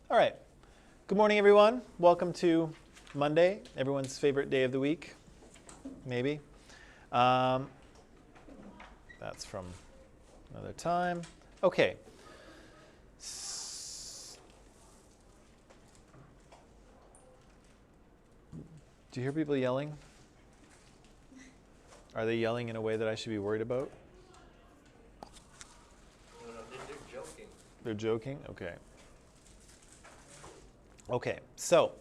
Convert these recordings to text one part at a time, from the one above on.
All right. Good morning, everyone. Welcome to Monday, everyone's favorite day of the week, maybe. That's from another time. Okay. Do you hear people yelling? Are they yelling in a way that I should be worried about? No, they're joking. They're joking? Okay. Okay, so,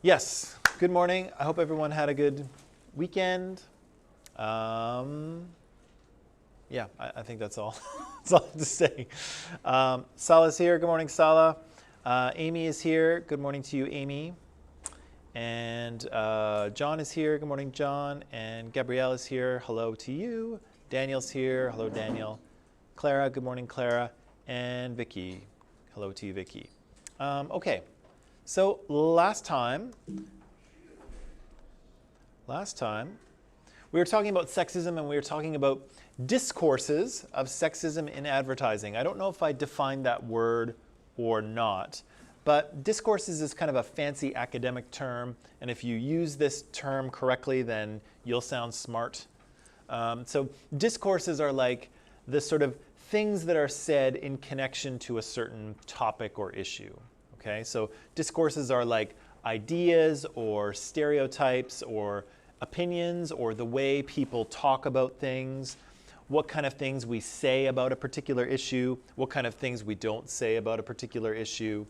yes, good morning. I hope everyone had a good weekend. Yeah, I think that's all. That's all I have to say. Sala's here. Good morning, Sala. Amy is here. Good morning to you, Amy. And John is here. Good morning, John. And Gabrielle is here. Hello to you. Daniel's here. Hello, Daniel. Clara. Good morning, Clara. And Vicky. Hello to you, Vicky. Okay, so last time we were talking about sexism, and we were talking about discourses of sexism in advertising. I don't know if I defined that word or not, but discourses is kind of a fancy academic term, and if you use this term correctly, then you'll sound smart. So discourses are like the sort of things that are said in connection to a certain topic or issue. Okay, so discourses are like ideas or stereotypes or opinions or the way people talk about things, what kind of things we say about a particular issue, what kind of things we don't say about a particular issue,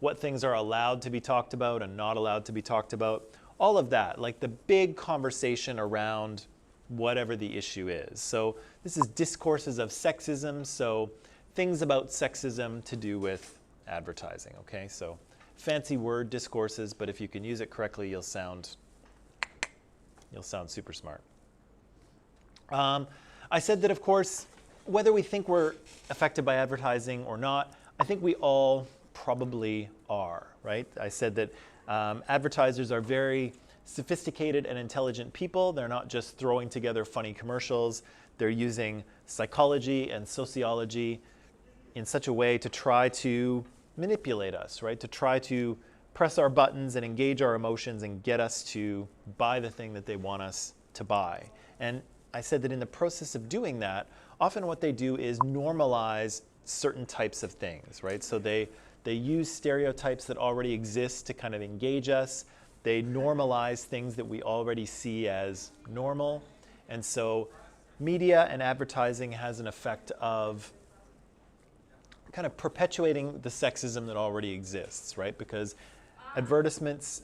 what things are allowed to be talked about and not allowed to be talked about, all of that, like the big conversation around whatever the issue is. So this is discourses of sexism, so things about sexism to do with advertising, okay? So fancy word, discourses, but if you can use it correctly, you'll sound super smart. I said that, of course, whether we think we're affected by advertising or not, I think we all probably are, right? I said that advertisers are very sophisticated and intelligent people. They're not just throwing together funny commercials. They're using psychology and sociology in such a way to try to manipulate us, right? To try to press our buttons and engage our emotions and get us to buy the thing that they want us to buy. And I said that in the process of doing that, often what they do is normalize certain types of things, right? So they use stereotypes that already exist to kind of engage us. They normalize things that we already see as normal. And so media and advertising has an effect of kind of perpetuating the sexism that already exists, right? Because advertisements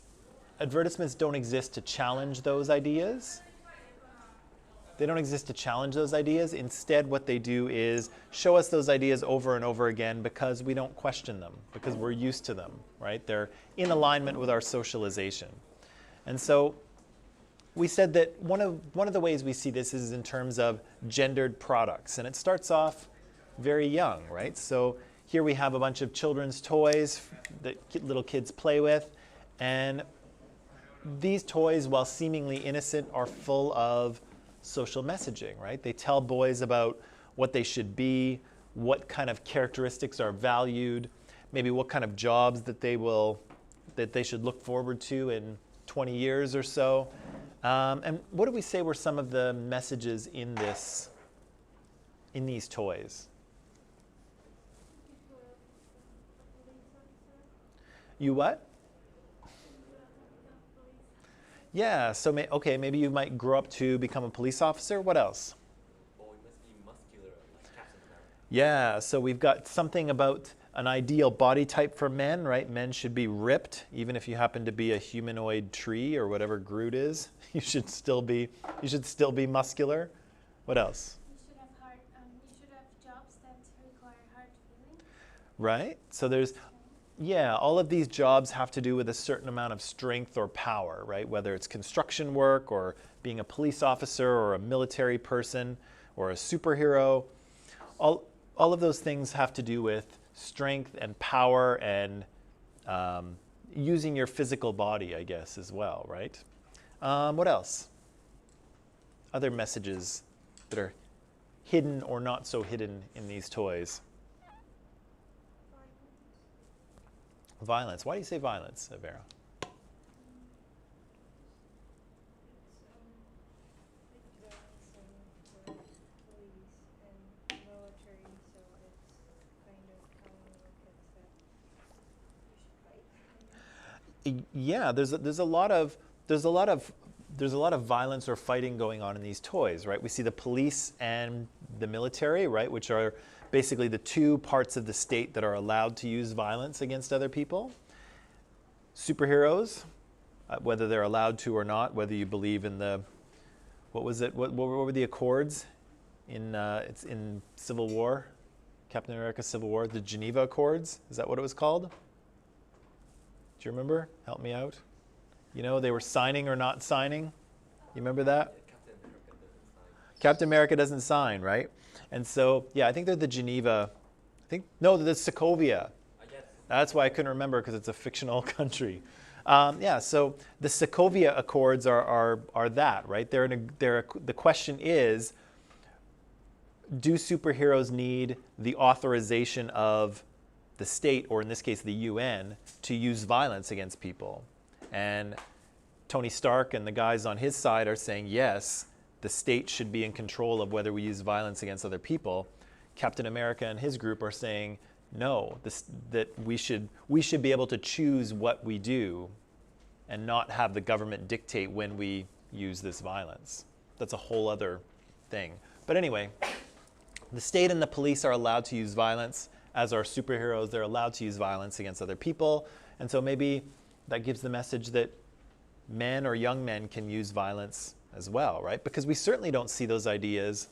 don't exist to challenge those ideas. They don't exist to challenge those ideas. Instead, what they do is show us those ideas over and over again because we don't question them, because we're used to them, right? They're in alignment with our socialization. And so we said that one of the ways we see this is in terms of gendered products. And it starts off very young, right? So here we have a bunch of children's toys that little kids play with, and these toys, while seemingly innocent, are full of social messaging, right? They tell boys about what they should be, what kind of characteristics are valued, maybe what kind of jobs that they should look forward to in 20 years or so. And what do we say were some of the messages in these toys? You what? Yeah, so maybe you might grow up to become a police officer. What else? Oh, we must be muscular, like Captain America. Yeah, so we've got something about an ideal body type for men, right? Men should be ripped, even if you happen to be a humanoid tree or whatever Groot is. You should still be muscular. What else? You should have jobs that require hard feeling. Right? So all of these jobs have to do with a certain amount of strength or power, right? Whether it's construction work or being a police officer or a military person or a superhero. All of those things have to do with strength and power and using your physical body, I guess, as well, right? What else? Other messages that are hidden or not so hidden in these toys. Violence. Why do you say violence, Vera? Big violence and police and military, so it's kind of telling little kids that you should fight. Yeah, there's a lot of violence or fighting going on in these toys, right? We see the police and the military, right, which are basically the two parts of the state that are allowed to use violence against other people. Superheroes, whether they're allowed to or not, whether you believe in the, what was it? What were the Accords in it's in Civil War, Captain America: Civil War, the Geneva Accords? Is that what it was called? Do you remember? Help me out. You know, they were signing or not signing. You remember that? Captain America doesn't sign. Captain America doesn't sign, right? And so, yeah, I think they're the Geneva. No, they're the Sokovia. I guess. That's why I couldn't remember, because it's a fictional country. Yeah, so the Sokovia Accords are that, right? The question is, do superheroes need the authorization of the state, or in this case the UN, to use violence against people? And Tony Stark and the guys on his side are saying, yes, the state should be in control of whether we use violence against other people. Captain America and his group are saying, no, that we should be able to choose what we do and not have the government dictate when we use this violence. That's a whole other thing. But anyway, the state and the police are allowed to use violence. As are superheroes, they're allowed to use violence against other people. And so maybe that gives the message that men or young men can use violence as well, right? Because we certainly don't see those ideas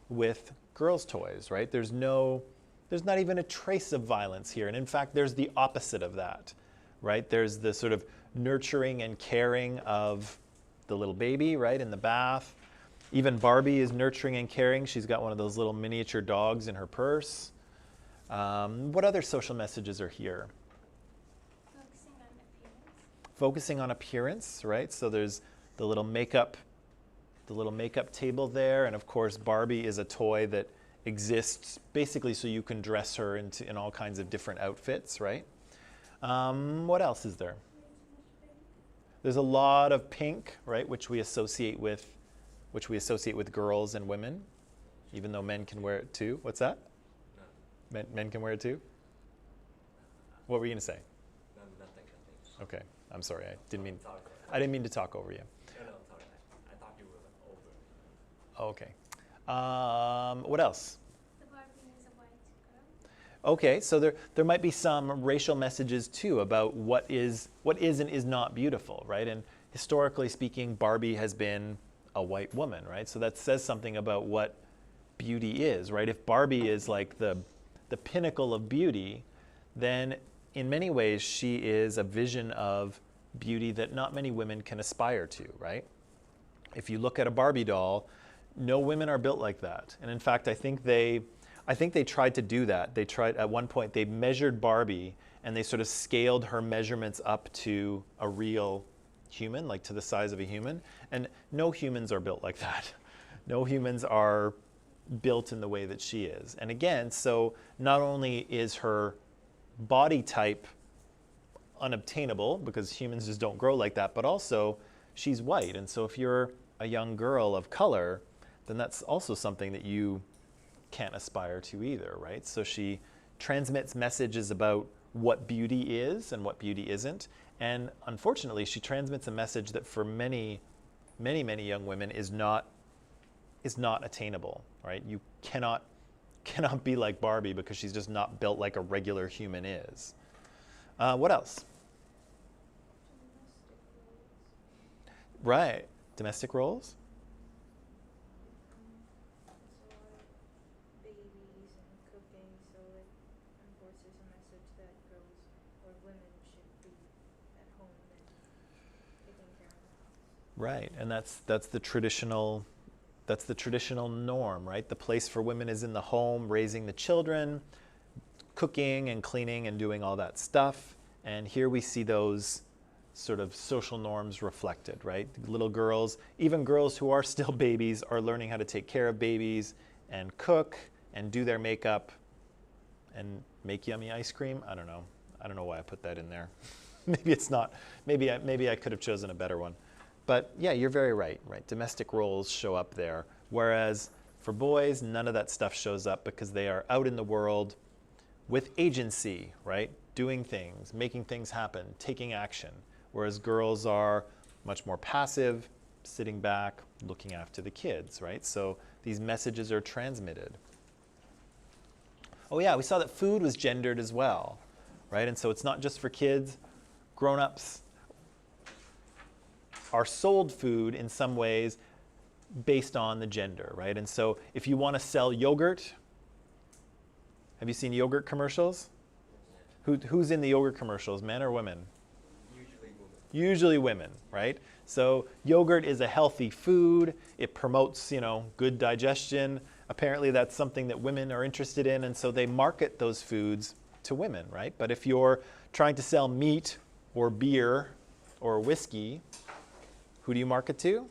with girls' toys, right? There's not even a trace of violence here. And in fact, there's the opposite of that, right? There's the sort of nurturing and caring of the little baby, right, in the bath. Even Barbie is nurturing and caring. She's got one of those little miniature dogs in her purse. What other social messages are here? Focusing on appearance. Focusing on appearance, right? So there's the little makeup table there, and of course Barbie is a toy that exists basically so you can dress her in all kinds of different outfits, right? What else is there? There's a lot of pink, right, which we associate with girls and women, even though men can wear it too. What's that? Men can wear it too? What were you gonna say? Nothing. Okay, I'm sorry. I didn't mean Sorry. to talk over you. No, sorry. I thought you were over. Okay. What else? The Barbie is a white girl. Okay, so there might be some racial messages too about what is and is not beautiful, right? And historically speaking, Barbie has been a white woman, right? So that says something about what beauty is, right? If Barbie is like the pinnacle of beauty, then in many ways she is a vision of beauty that not many women can aspire to, right? If you look at a Barbie doll, no women are built like that. And in fact, I think they tried to do that. They tried at one point, they measured Barbie and they sort of scaled her measurements up to a real human, like to the size of a human. And no humans are built like that. No humans are built in the way that she is. And again, so not only is her body type unobtainable because humans just don't grow like that, but also she's white. And so if you're a young girl of color, then that's also something that you can't aspire to either, right? So she transmits messages about what beauty is and what beauty isn't. And unfortunately, she transmits a message that for many young women is not attainable, right? You cannot be like Barbie because she's just not built like a regular human is. What else? Right, domestic roles? It's a lot of babies and cooking, so it enforces a message that girls or women should be at home and taking care of the house. Right, and that's the traditional norm, right? The place for women is in the home, raising the children, cooking and cleaning and doing all that stuff. And here we see those sort of social norms reflected, right? Little girls, even girls who are still babies, are learning how to take care of babies and cook and do their makeup and make yummy ice cream. I don't know. I don't know why I put that in there. Maybe it's not. Maybe I could have chosen a better one. But yeah, you're very right, right? Domestic roles show up there. Whereas for boys, none of that stuff shows up because they are out in the world with agency, right? Doing things, making things happen, taking action. Whereas girls are much more passive, sitting back, looking after the kids, right? So these messages are transmitted. Oh yeah, we saw that food was gendered as well, right? And so it's not just for kids. Grown-ups are sold food in some ways based on the gender, right? And so if you want to sell yogurt, have you seen yogurt commercials? Who's in the yogurt commercials, men or women? Usually women. Usually women, right? So yogurt is a healthy food. It promotes, good digestion. Apparently that's something that women are interested in, and so they market those foods to women, right? But if you're trying to sell meat or beer or whiskey, who do you market to?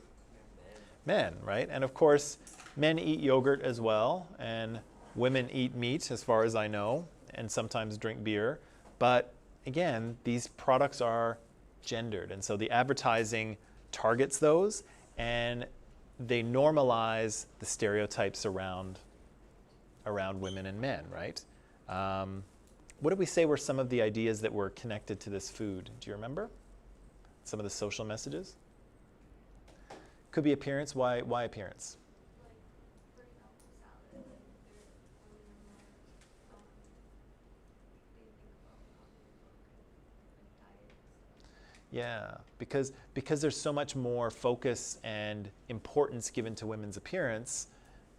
Men, right? And of course, men eat yogurt as well, and women eat meat, as far as I know, and sometimes drink beer. But again, these products are gendered, and so the advertising targets those, and they normalize the stereotypes around women and men, right? What did we say were some of the ideas that were connected to this food? Do you remember? Some of the social messages? Could be appearance. Why appearance? Like, for example, salad, like women are more, they think about how they look and diet and stuff. Yeah, because there's so much more focus and importance given to women's appearance,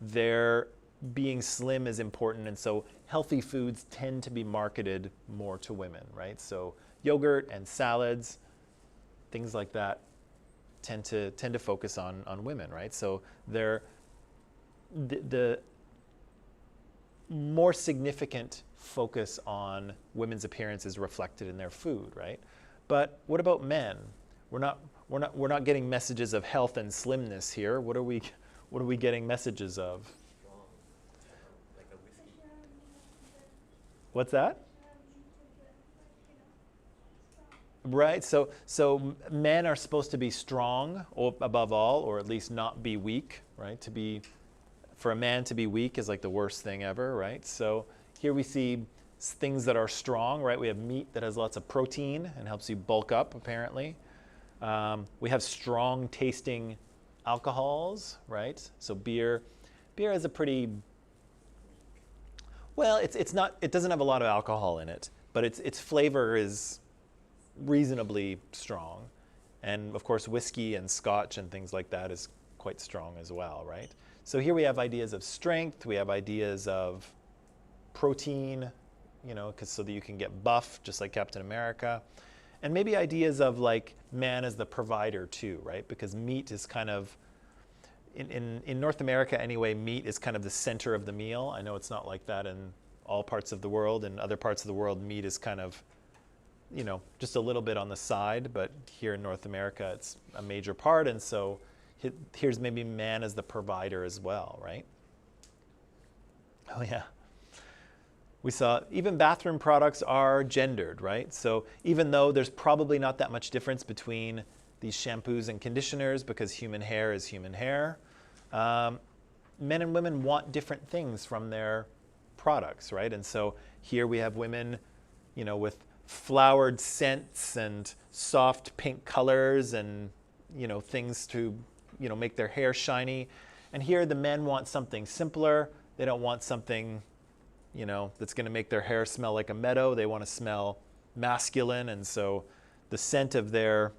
their being slim is important, and so healthy foods tend to be marketed more to women, right? So yogurt and salads, things like that, tend to focus on women, right? So the more significant focus on women's appearance is reflected in their food, right? But what about men? We're not getting messages of health and slimness here. What are we getting messages of? Strong. Like a whiskey. What's that? Right. So men are supposed to be strong, or above all, or at least not be weak, right? For a man to be weak is like the worst thing ever, right? So here we see things that are strong, right? We have meat that has lots of protein and helps you bulk up, apparently. We have strong tasting alcohols, right? So beer has a pretty, well, it doesn't have a lot of alcohol in it, but its flavor is reasonably strong. And of course, whiskey and scotch and things like that is quite strong as well, right? So here we have ideas of strength, we have ideas of protein, so that you can get buff, just like Captain America. And maybe ideas of like man as the provider too, right? Because meat is kind of, in North America anyway, meat is kind of the center of the meal. I know it's not like that in all parts of the world. In other parts of the world, meat is kind of, just a little bit on the side, but here in North America, it's a major part. And so here's maybe man as the provider as well, right? Oh yeah. We saw even bathroom products are gendered, right? So even though there's probably not that much difference between these shampoos and conditioners because human hair is human hair, men and women want different things from their products, right? And so here we have women, with flowered scents and soft pink colors and, things to, make their hair shiny. And here the men want something simpler. They don't want something that's going to make their hair smell like a meadow. They want to smell masculine, and so the scent of their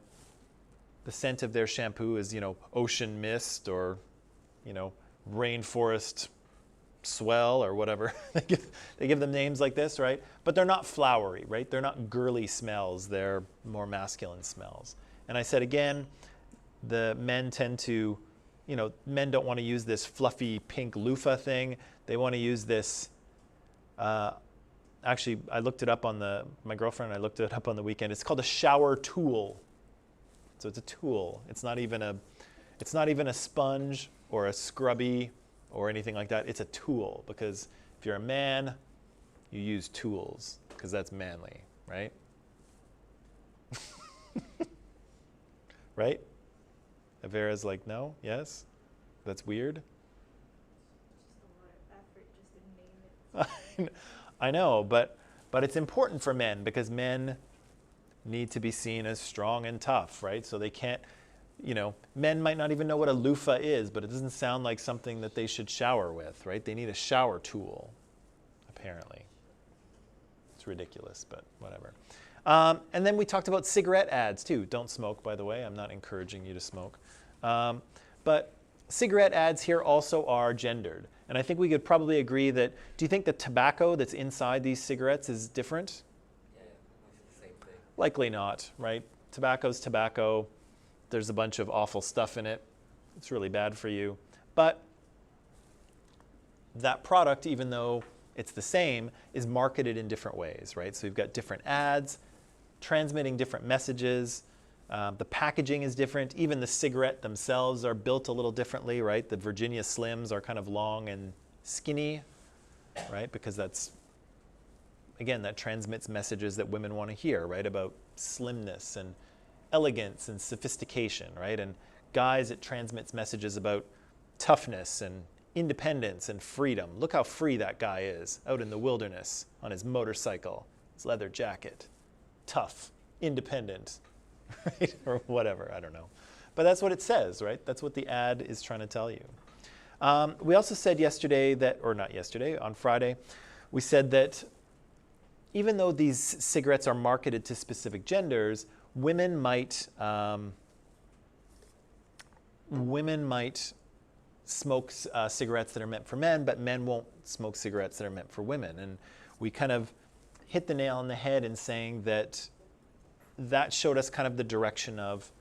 shampoo is, ocean mist or, rainforest swell or whatever. They give them names like this, right? But they're not flowery, right? They're not girly smells. They're more masculine smells. And I said again, the men tend to, men don't want to use this fluffy pink loofah thing. They want to use this. Actually, I looked it up my girlfriend and I looked it up on the weekend. It's called a shower tool. So it's a tool. It's not even a sponge or a scrubby or anything like that. It's a tool, because if you're a man, you use tools because that's manly, right? Right? Avera's like, no, yes? That's weird? Just a lot of effort just to name it. I know, but it's important for men because men need to be seen as strong and tough, right? So they can't, men might not even know what a loofah is, but it doesn't sound like something that they should shower with, right? They need a shower tool, apparently. It's ridiculous, but whatever. And then we talked about cigarette ads too. Don't smoke, by the way. I'm not encouraging you to smoke. But cigarette ads here also are gendered. And I think we could probably agree that, do you think the tobacco that's inside these cigarettes is different? Yeah, it's the same thing. Likely not, right? Tobacco's tobacco. There's a bunch of awful stuff in it. It's really bad for you. But that product, even though it's the same, is marketed in different ways, right? So you've got different ads transmitting different messages. The packaging is different. Even the cigarette themselves are built a little differently, right? The Virginia Slims are kind of long and skinny, right? Because that's, again, that transmits messages that women want to hear, right? About slimness and elegance and sophistication, right? And guys, it transmits messages about toughness and independence and freedom. Look how free that guy is out in the wilderness on his motorcycle, his leather jacket. Tough, independent, right? Or whatever, I don't know. But that's what it says, right? That's what the ad is trying to tell you. We also said yesterday that, or not yesterday, on Friday, we said that even though these cigarettes are marketed to specific genders, women might smoke cigarettes that are meant for men, but men won't smoke cigarettes that are meant for women. And we kind of hit the nail on the head in saying that that showed us kind of the direction of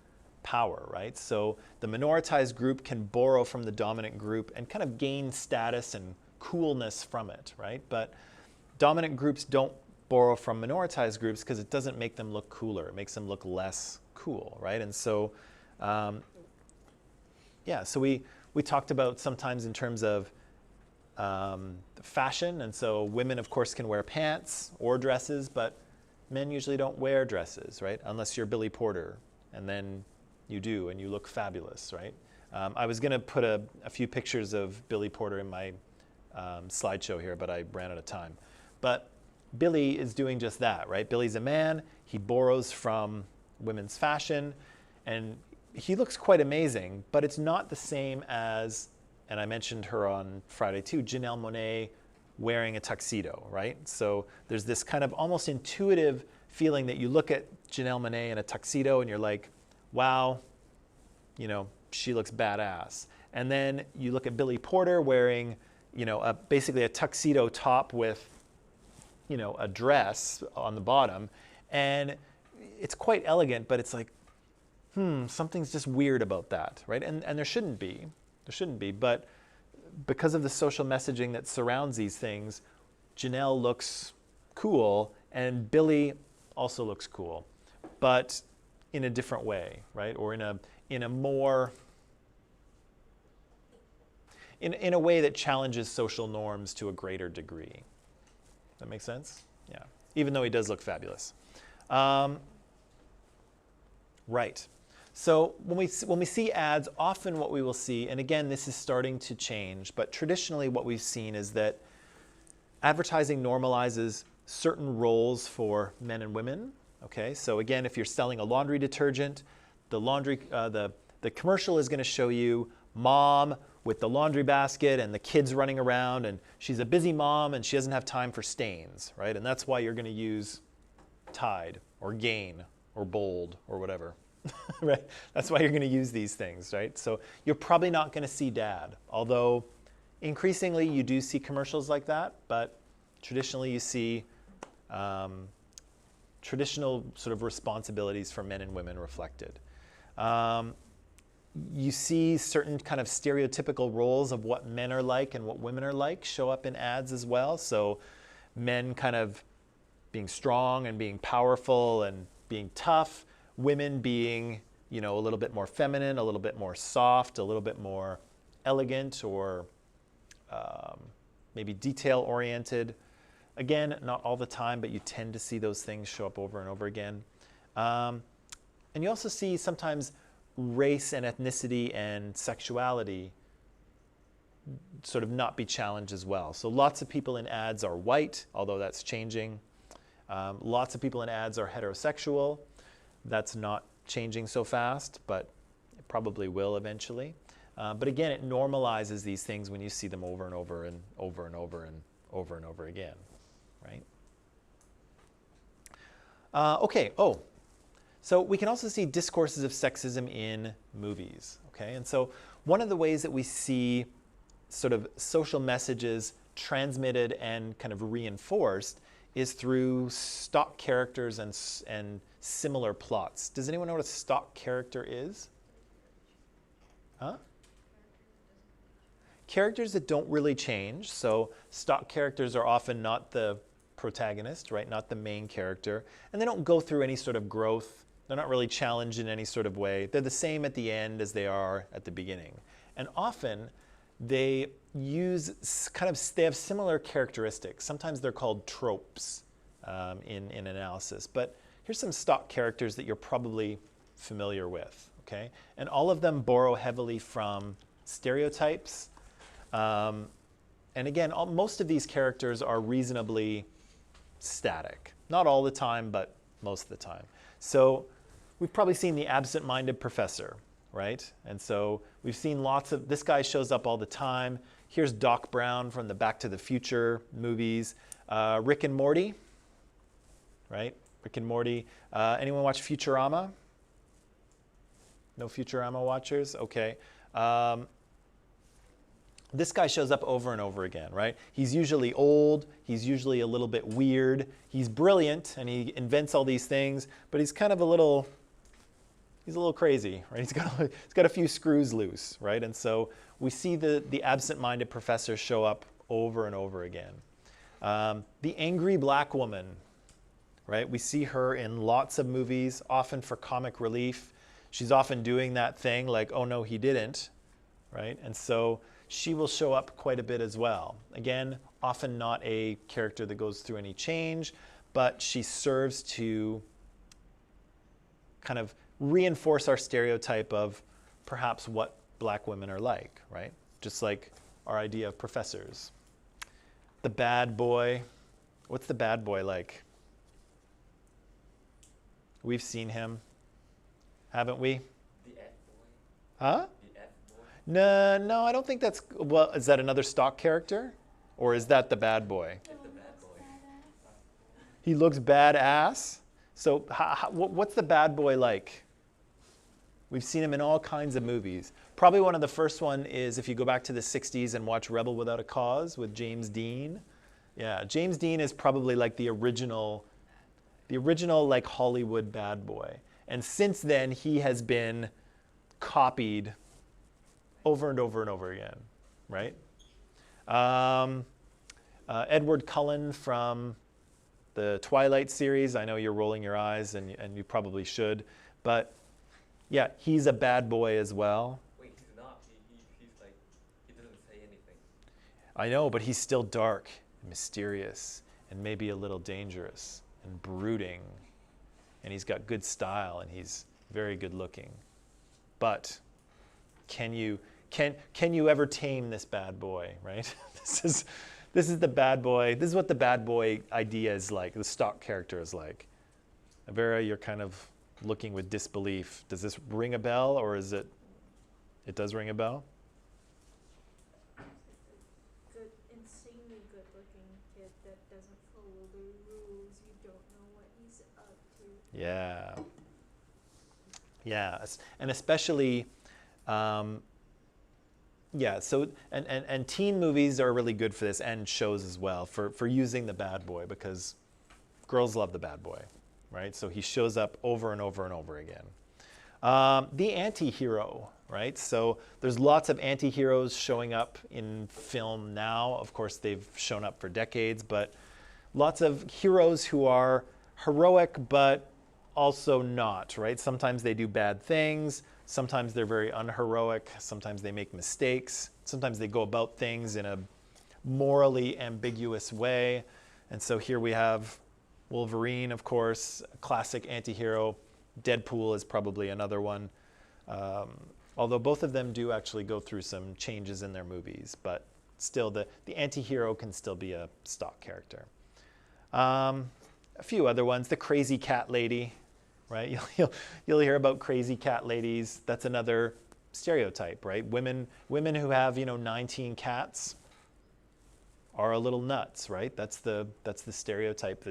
power, right? So the minoritized group can borrow from the dominant group and kind of gain status and coolness from it, right? But dominant groups don't borrow from minoritized groups because it doesn't make them look cooler. It makes them look less cool, right? And so, so we talked about sometimes in terms of fashion, and so women, of course, can wear pants or dresses, but men usually don't wear dresses, right? Unless you're Billy Porter, and then you do, and you look fabulous, right? I was going to put a few pictures of Billy Porter in my slideshow here, but I ran out of time. But Billy is doing just that, right? Billy's a man. He borrows from women's fashion, and he looks quite amazing, but it's not the same as, and I mentioned her on Friday too, Janelle Monáe wearing a tuxedo, right? So there's this kind of almost intuitive feeling that you look at Janelle Monáe in a tuxedo and you're like, wow, she looks badass. And then you look at Billy Porter wearing, basically a tuxedo top with, a dress on the bottom, and it's quite elegant, but it's like, something's just weird about that, right? And there shouldn't be. There shouldn't be, but because of the social messaging that surrounds these things, Janelle looks cool and Billy also looks cool, but in a different way, right? Or in a more, in a way that challenges social norms to a greater degree. That makes sense? Yeah. Even though he does look fabulous. Right. So when we see ads, often what we will see, and again, this is starting to change, but traditionally what we've seen is that advertising normalizes certain roles for men and women. Okay, so again, if you're selling a laundry detergent, the commercial is going to show you mom with the laundry basket and the kids running around, and she's a busy mom and she doesn't have time for stains, right? And that's why you're going to use Tide or Gain or Bold or whatever. Right? That's why you're going to use these things, right? So you're probably not going to see dad, although increasingly you do see commercials like that, but traditionally you see traditional sort of responsibilities for men and women reflected. You see certain kind of stereotypical roles of what men are like and what women are like show up in ads as well. So men kind of being strong and being powerful and being tough, women being, a little bit more feminine, a little bit more soft, a little bit more elegant, or maybe detail-oriented. Again, not all the time, but you tend to see those things show up over and over again. And you also see sometimes race and ethnicity and sexuality sort of not be challenged as well. So lots of people in ads are white, although that's changing. Lots of people in ads are heterosexual. That's not changing so fast, but it probably will eventually. But again, it normalizes these things when you see them over and over and over and over and over and over again, right? Okay, so we can also see discourses of sexism in movies, okay? And so one of the ways that we see sort of social messages transmitted and kind of reinforced is through stock characters and similar plots. Does anyone know what a stock character is? Huh? Characters that don't really change. So stock characters are often not the protagonist, right? Not the main character. And they don't go through any sort of growth. They're not really challenged in any sort of way. They're the same at the end as they are at the beginning. And often they they have similar characteristics. Sometimes they're called tropes in analysis. But here's some stock characters that you're probably familiar with, okay? And all of them borrow heavily from stereotypes. And again, most of these characters are reasonably static. Not all the time, but most of the time. So we've probably seen the absent-minded professor, right? And so we've seen lots of, this guy shows up all the time. Here's Doc Brown from the Back to the Future movies. Rick and Morty, right? Rick and Morty. Anyone watch Futurama? No Futurama watchers? Okay. This guy shows up over and over again, right? He's usually old. He's usually a little bit weird. He's brilliant, and he invents all these things, but he's kind of a little crazy, right? He's got a few screws loose, right? And so we see the absent-minded professor show up over and over again. The angry black woman, right? We see her in lots of movies, often for comic relief. She's often doing that thing like, oh no, he didn't, right? And so she will show up quite a bit as well. Again, often not a character that goes through any change, but she serves to kind of reinforce our stereotype of perhaps what black women are like, right? Just like our idea of professors. The bad boy. What's the bad boy like? We've seen him, haven't we? The F boy. Huh? The F boy. No, I don't think that's, well, is that another stock character? Or is that the bad boy? It's the bad boy. He looks badass. So what's the bad boy like? We've seen him in all kinds of movies. Probably one of the first one is if you go back to the 60s and watch Rebel Without a Cause with James Dean. Yeah, James Dean is probably like the original like Hollywood bad boy. And since then, he has been copied over and over and over again, right? Edward Cullen from the Twilight series. I know you're rolling your eyes, and you probably should. But yeah, he's a bad boy as well. Wait, he's not. He's like, he doesn't say anything. I know, but he's still dark and mysterious and maybe a little dangerous and brooding. And he's got good style, and he's very good looking. But can you ever tame this bad boy, right? This is the bad boy. This is what the bad boy idea is like, the stock character is like. Vera, you're kind of looking with disbelief. Does this ring a bell, or is it does ring a bell? Good, insanely good-looking kid that doesn't follow the rules. You don't know what he's up to. Yeah. Yeah, and especially, yeah, so, and teen movies are really good for this, and shows as well, for using the bad boy, because girls love the bad boy, right? So he shows up over and over and over again. The anti-hero, right? So there's lots of anti-heroes showing up in film now. Of course, they've shown up for decades, but lots of heroes who are heroic, but also not, right? Sometimes they do bad things. Sometimes they're very unheroic. Sometimes they make mistakes. Sometimes they go about things in a morally ambiguous way. And so here we have Wolverine, of course, classic anti-hero. Deadpool is probably another one. Although both of them do actually go through some changes in their movies, but still the anti-hero can still be a stock character. A few other ones, the crazy cat lady, right? You'll hear about crazy cat ladies. That's another stereotype, right? Women who have 19 cats are a little nuts, right? That's the stereotype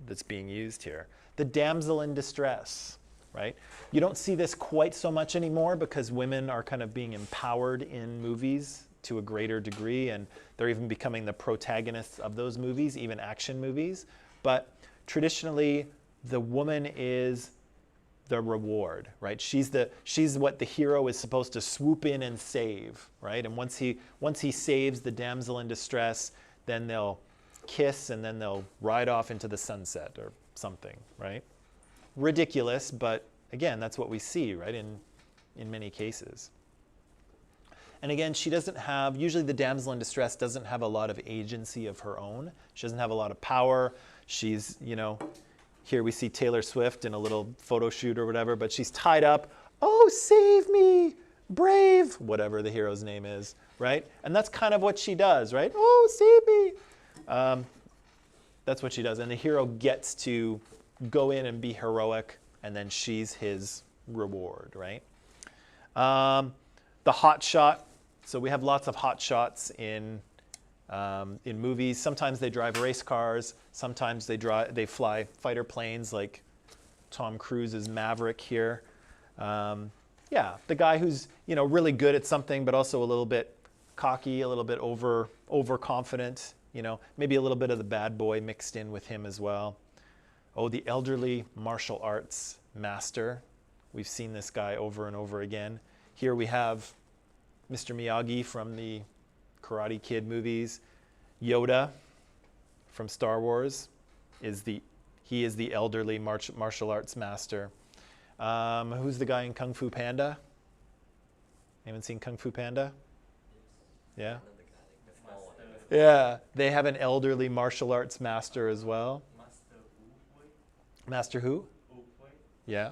that's being used here. The damsel in distress, right? You don't see this quite so much anymore because women are kind of being empowered in movies to a greater degree, and they're even becoming the protagonists of those movies, even action movies. But traditionally, the woman is the reward, right? She's what the hero is supposed to swoop in and save, right? And once he saves the damsel in distress, then they'll kiss and then they'll ride off into the sunset or something, right? Ridiculous, but again, that's what we see, right? In many cases. And again, she doesn't have, usually the damsel in distress doesn't have a lot of agency of her own. She doesn't have a lot of power. She's, here we see Taylor Swift in a little photo shoot or whatever, but she's tied up. Oh, save me, brave, whatever the hero's name is, right? And that's kind of what she does, right? Oh, save me. That's what she does. And the hero gets to go in and be heroic, and then she's his reward, right? The hot shot. So we have lots of hot shots in movies. Sometimes they drive race cars. Sometimes they fly fighter planes, like Tom Cruise's Maverick here. Yeah, the guy who's really good at something, but also a little bit cocky, a little bit overconfident. Maybe a little bit of the bad boy mixed in with him as well. Oh, the elderly martial arts master. We've seen this guy over and over again. Here we have Mr. Miyagi from the Karate Kid movies. Yoda from Star Wars is the elderly martial arts master. Who's the guy in Kung Fu Panda? Anyone seen Kung Fu Panda? Yeah? Yeah, they have an elderly martial arts master as well. Master who? Yeah.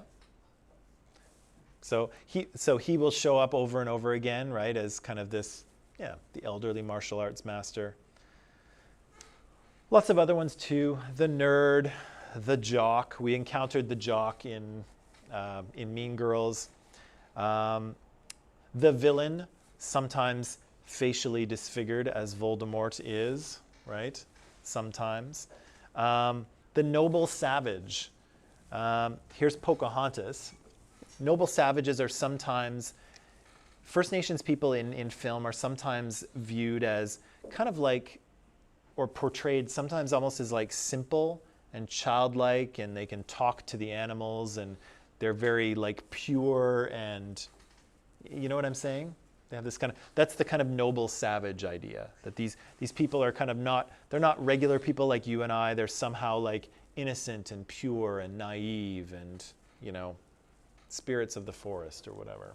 So he will show up over and over again, right, as kind of this, the elderly martial arts master. Lots of other ones too. The nerd, the jock. We encountered the jock in Mean Girls. The villain, sometimes facially disfigured as Voldemort is, right? Sometimes. The noble savage. Here's Pocahontas. Noble savages are sometimes, First Nations people in film are sometimes viewed as kind of like, or portrayed sometimes almost as like simple and childlike, and they can talk to the animals, and they're very like pure, and you know what I'm saying? They have this kind of, that's the kind of noble savage idea, that these people are kind of they're not regular people like you and I, they're somehow like innocent and pure and naive and, spirits of the forest or whatever.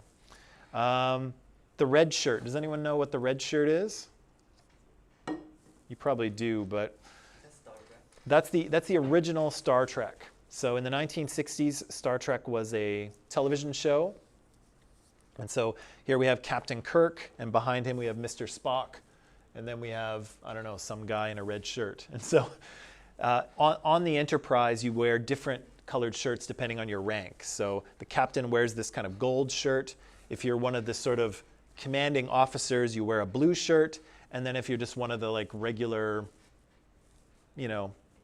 The red shirt. Does anyone know what the red shirt is? You probably do, but that's the original Star Trek. So in the 1960s, Star Trek was a television show. And so here we have Captain Kirk, and behind him we have Mr. Spock, and then we have, I don't know, some guy in a red shirt. And so on the Enterprise, you wear different colored shirts depending on your rank. So the captain wears this kind of gold shirt. If you're one of the sort of commanding officers, you wear a blue shirt. And then if you're just one of the like regular,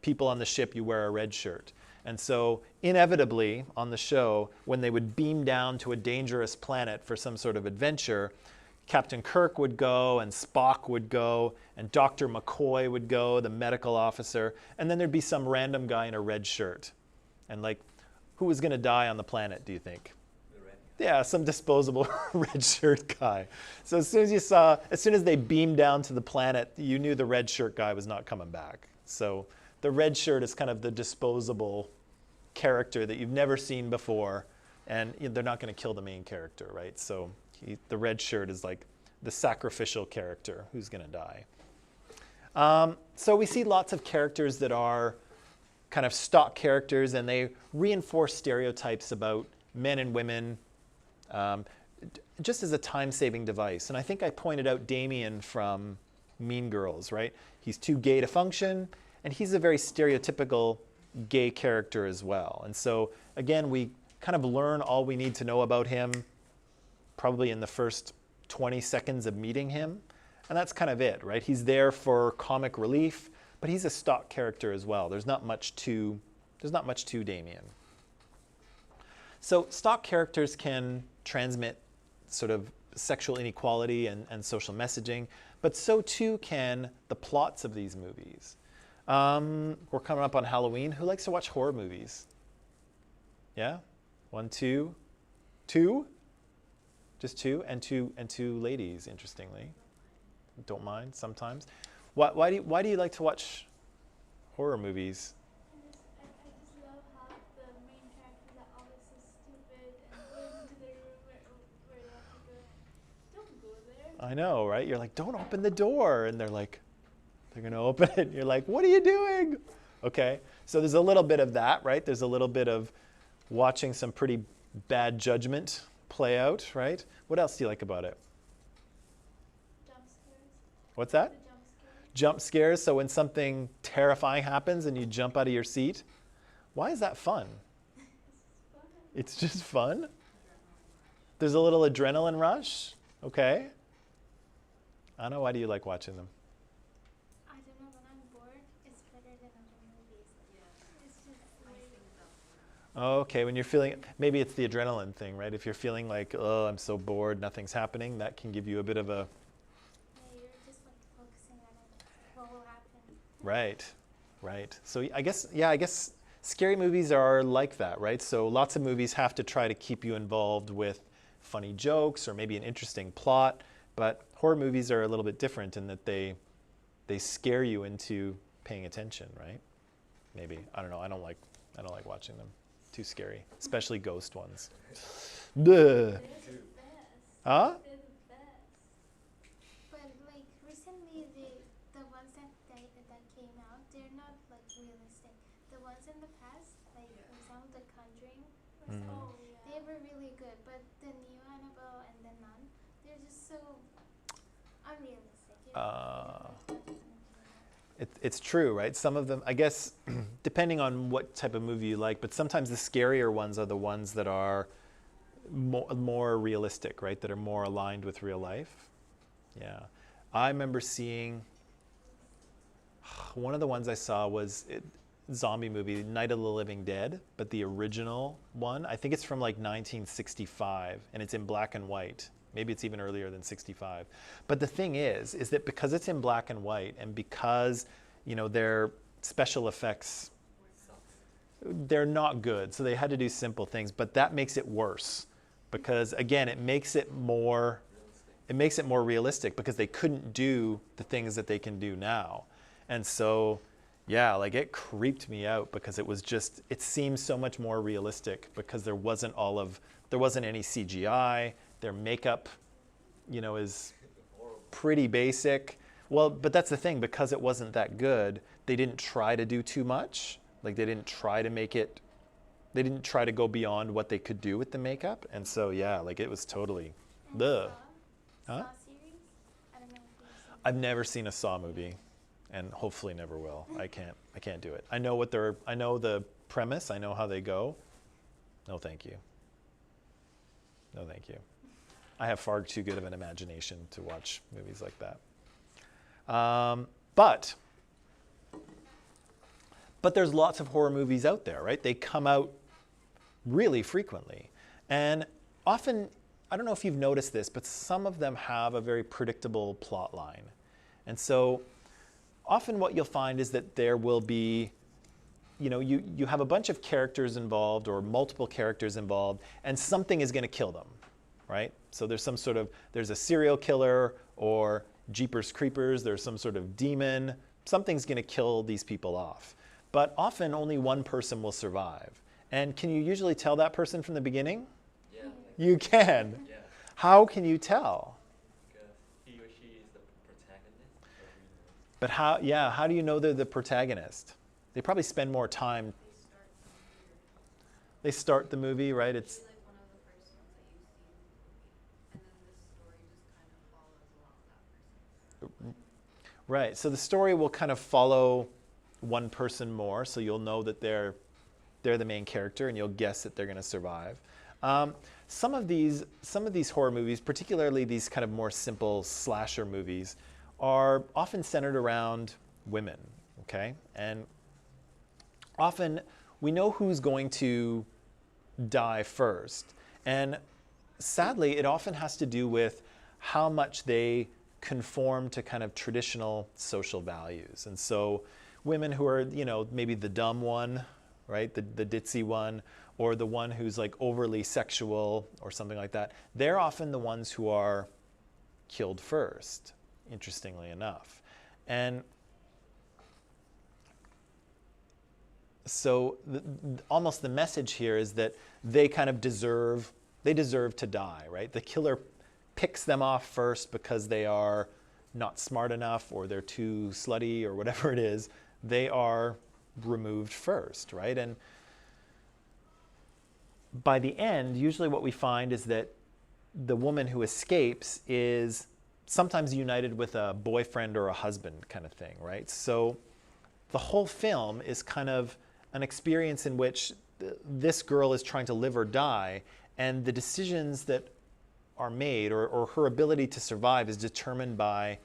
people on the ship, you wear a red shirt. And so inevitably on the show, when they would beam down to a dangerous planet for some sort of adventure, Captain Kirk would go, and Spock would go, and Dr. McCoy would go, the medical officer, and then there'd be some random guy in a red shirt. And like, who was going to die on the planet, do you think? Yeah, some disposable red shirt guy. So as soon as they beamed down to the planet, you knew the red shirt guy was not coming back. So the red shirt is kind of the disposable character that you've never seen before, and they're not going to kill the main character, right? So the red shirt is like the sacrificial character who's going to die. So we see lots of characters that are kind of stock characters, and they reinforce stereotypes about men and women, just as a time-saving device. And I think I pointed out Damien from Mean Girls, right? He's too gay to function, and he's a very stereotypical gay character as well. And so again, we kind of learn all we need to know about him probably in the first 20 seconds of meeting him. And that's kind of it, right? He's there for comic relief, but he's a stock character as well. There's not much to Damien. So stock characters can transmit sort of sexual inequality and social messaging, but so too can the plots of these movies. We're coming up on Halloween. Who likes to watch horror movies? Yeah? 1, 2, 2? Just two, and two ladies, interestingly. Don't mind sometimes. Why do you like to watch horror movies? I just love how the main characters are always so stupid and going into the room where you have to go. Don't go there. I know, right? You're like, don't open the door, and they're like, they're gonna open it. And you're like, what are you doing? Okay, so there's a little bit of that, right? There's a little bit of watching some pretty bad judgment play out, right? What else do you like about it? Jump scares. What's that? The jump scares. Jump scares. So when something terrifying happens and you jump out of your seat, why is that fun? It's fun. It's just fun. There's a little adrenaline rush. Okay. I don't know. Why do you like watching them? I don't know, when I'm bored, it's better than other movies. It's just like, Okay, when you're feeling, maybe it's the adrenaline thing, right? If you're feeling like, oh, I'm so bored, nothing's happening, that can give you a bit of a, yeah, you're just like focusing on it. What will happen? right, right. So I guess scary movies are like that, right? So lots of movies have to try to keep you involved with funny jokes or maybe an interesting plot, but horror movies are a little bit different in that they scare you into paying attention, right? Maybe. I don't know. I don't like watching them. Too scary, especially ghost ones. Duh. They're the best. Huh? They're the best. But like recently, the ones that came out, they're not like realistic. The ones in the past, like for example, The Conjuring, Mm. they were really good. But the new Annabelle and the Nun, they're just so unrealistic. You know? It's true, right? Some of them, I guess, depending on what type of movie you like, but sometimes the scarier ones are the ones that are more realistic, right? That are more aligned with real life. Yeah. I remember seeing, one of the ones I saw was zombie movie, Night of the Living Dead, but the original one. I think it's from like 1965, and it's in black and white. Maybe it's even earlier than 65. But the thing is that because it's in black and white, and because, their special effects, they're not good. So they had to do simple things, but that makes it worse. Because again, it makes it more realistic because they couldn't do the things that they can do now. And so, yeah, like it creeped me out because it seemed so much more realistic because there wasn't any CGI. Their makeup, is pretty basic. Well, but that's the thing, because it wasn't that good, they didn't try to do too much. Like they didn't try to go beyond what they could do with the makeup. And so, yeah, like it was totally, And ugh. Saw Huh? series. I don't know if you've seen. I've never seen a Saw movie, and hopefully never will. I can't do it. I know the premise. I know how they go. No, thank you. No, thank you. I have far too good of an imagination to watch movies like that. But there's lots of horror movies out there, right? They come out really frequently. And often, I don't know if you've noticed this, but some of them have a very predictable plot line. And so often what you'll find is that there will be, you have a bunch of characters involved or multiple characters involved, and something is going to kill them, right? So there's there's a serial killer, or Jeepers Creepers, there's some sort of demon. Something's going to kill these people off. But often only one person will survive. And can you usually tell that person from the beginning? Yeah. You can. Yeah. How can you tell? Because he or she is the protagonist. But how do you know they're the protagonist? They probably spend more time. They start the movie, right? It's Like one of the first ones that you see in the movie, and then this story just kind of follows along that person. right. So the story will kind of follow one person more, so you'll know that they're the main character, and you'll guess that they're going to survive. Some of these horror movies, particularly these kind of more simple slasher movies, are often centered around women. Okay, and often we know who's going to die first, and sadly, it often has to do with how much they conform to kind of traditional social values. And so women who are, maybe the dumb one, right, the ditzy one, or the one who's like overly sexual or something like that, they're often the ones who are killed first, interestingly enough. And so almost the message here is that they kind of deserve to die, right? The killer picks them off first because they are not smart enough, or they're too slutty, or whatever it is. They are removed first, right? And by the end, usually what we find is that the woman who escapes is sometimes united with a boyfriend or a husband kind of thing, right? So the whole film is kind of an experience in which this girl is trying to live or die, and the decisions that are made, or her ability to survive, is determined by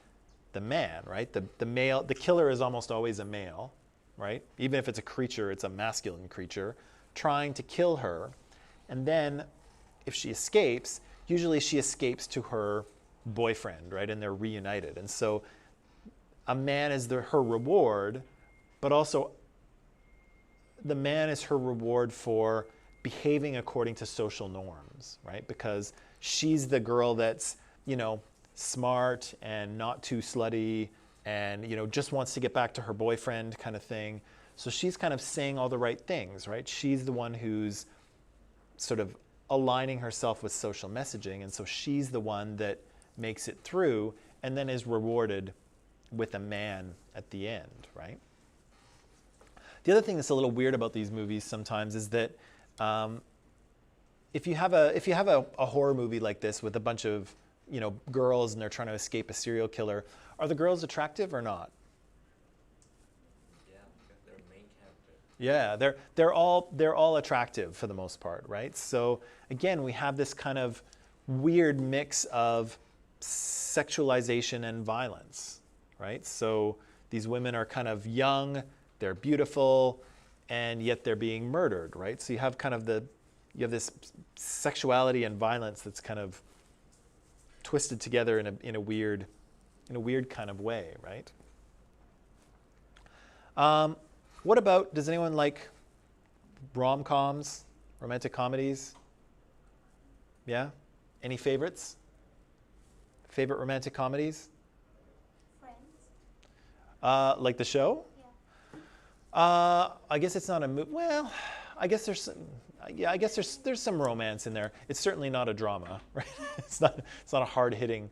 the man, right? The male, the killer is almost always a male, right? Even if it's a creature, it's a masculine creature trying to kill her. And then if she escapes, usually she escapes to her boyfriend, right? And they're reunited. And so a man is her reward, but also the man is her reward for behaving according to social norms, right? Because she's the girl that's, smart and not too slutty, and, just wants to get back to her boyfriend kind of thing. So she's kind of saying all the right things, right? She's the one who's sort of aligning herself with social messaging, and so she's the one that makes it through and then is rewarded with a man at the end, right? The other thing that's a little weird about these movies sometimes is that if you have a horror movie like this with a bunch of girls and they're trying to escape a serial killer, are the girls attractive or not? Yeah, because they're main character. Yeah, they're all attractive for the most part, right? So again, we have this kind of weird mix of sexualization and violence, right? So these women are kind of young, they're beautiful, and yet they're being murdered, right? So you have kind of this sexuality and violence that's kind of twisted together in a weird kind of way, right? What about, does anyone like rom-coms, romantic comedies? Yeah? Any favorites? Favorite romantic comedies? Friends. Like the show? Yeah. I guess it's not a movie. Well, I guess there's some romance in there. It's certainly not a drama, right? It's not a hard-hitting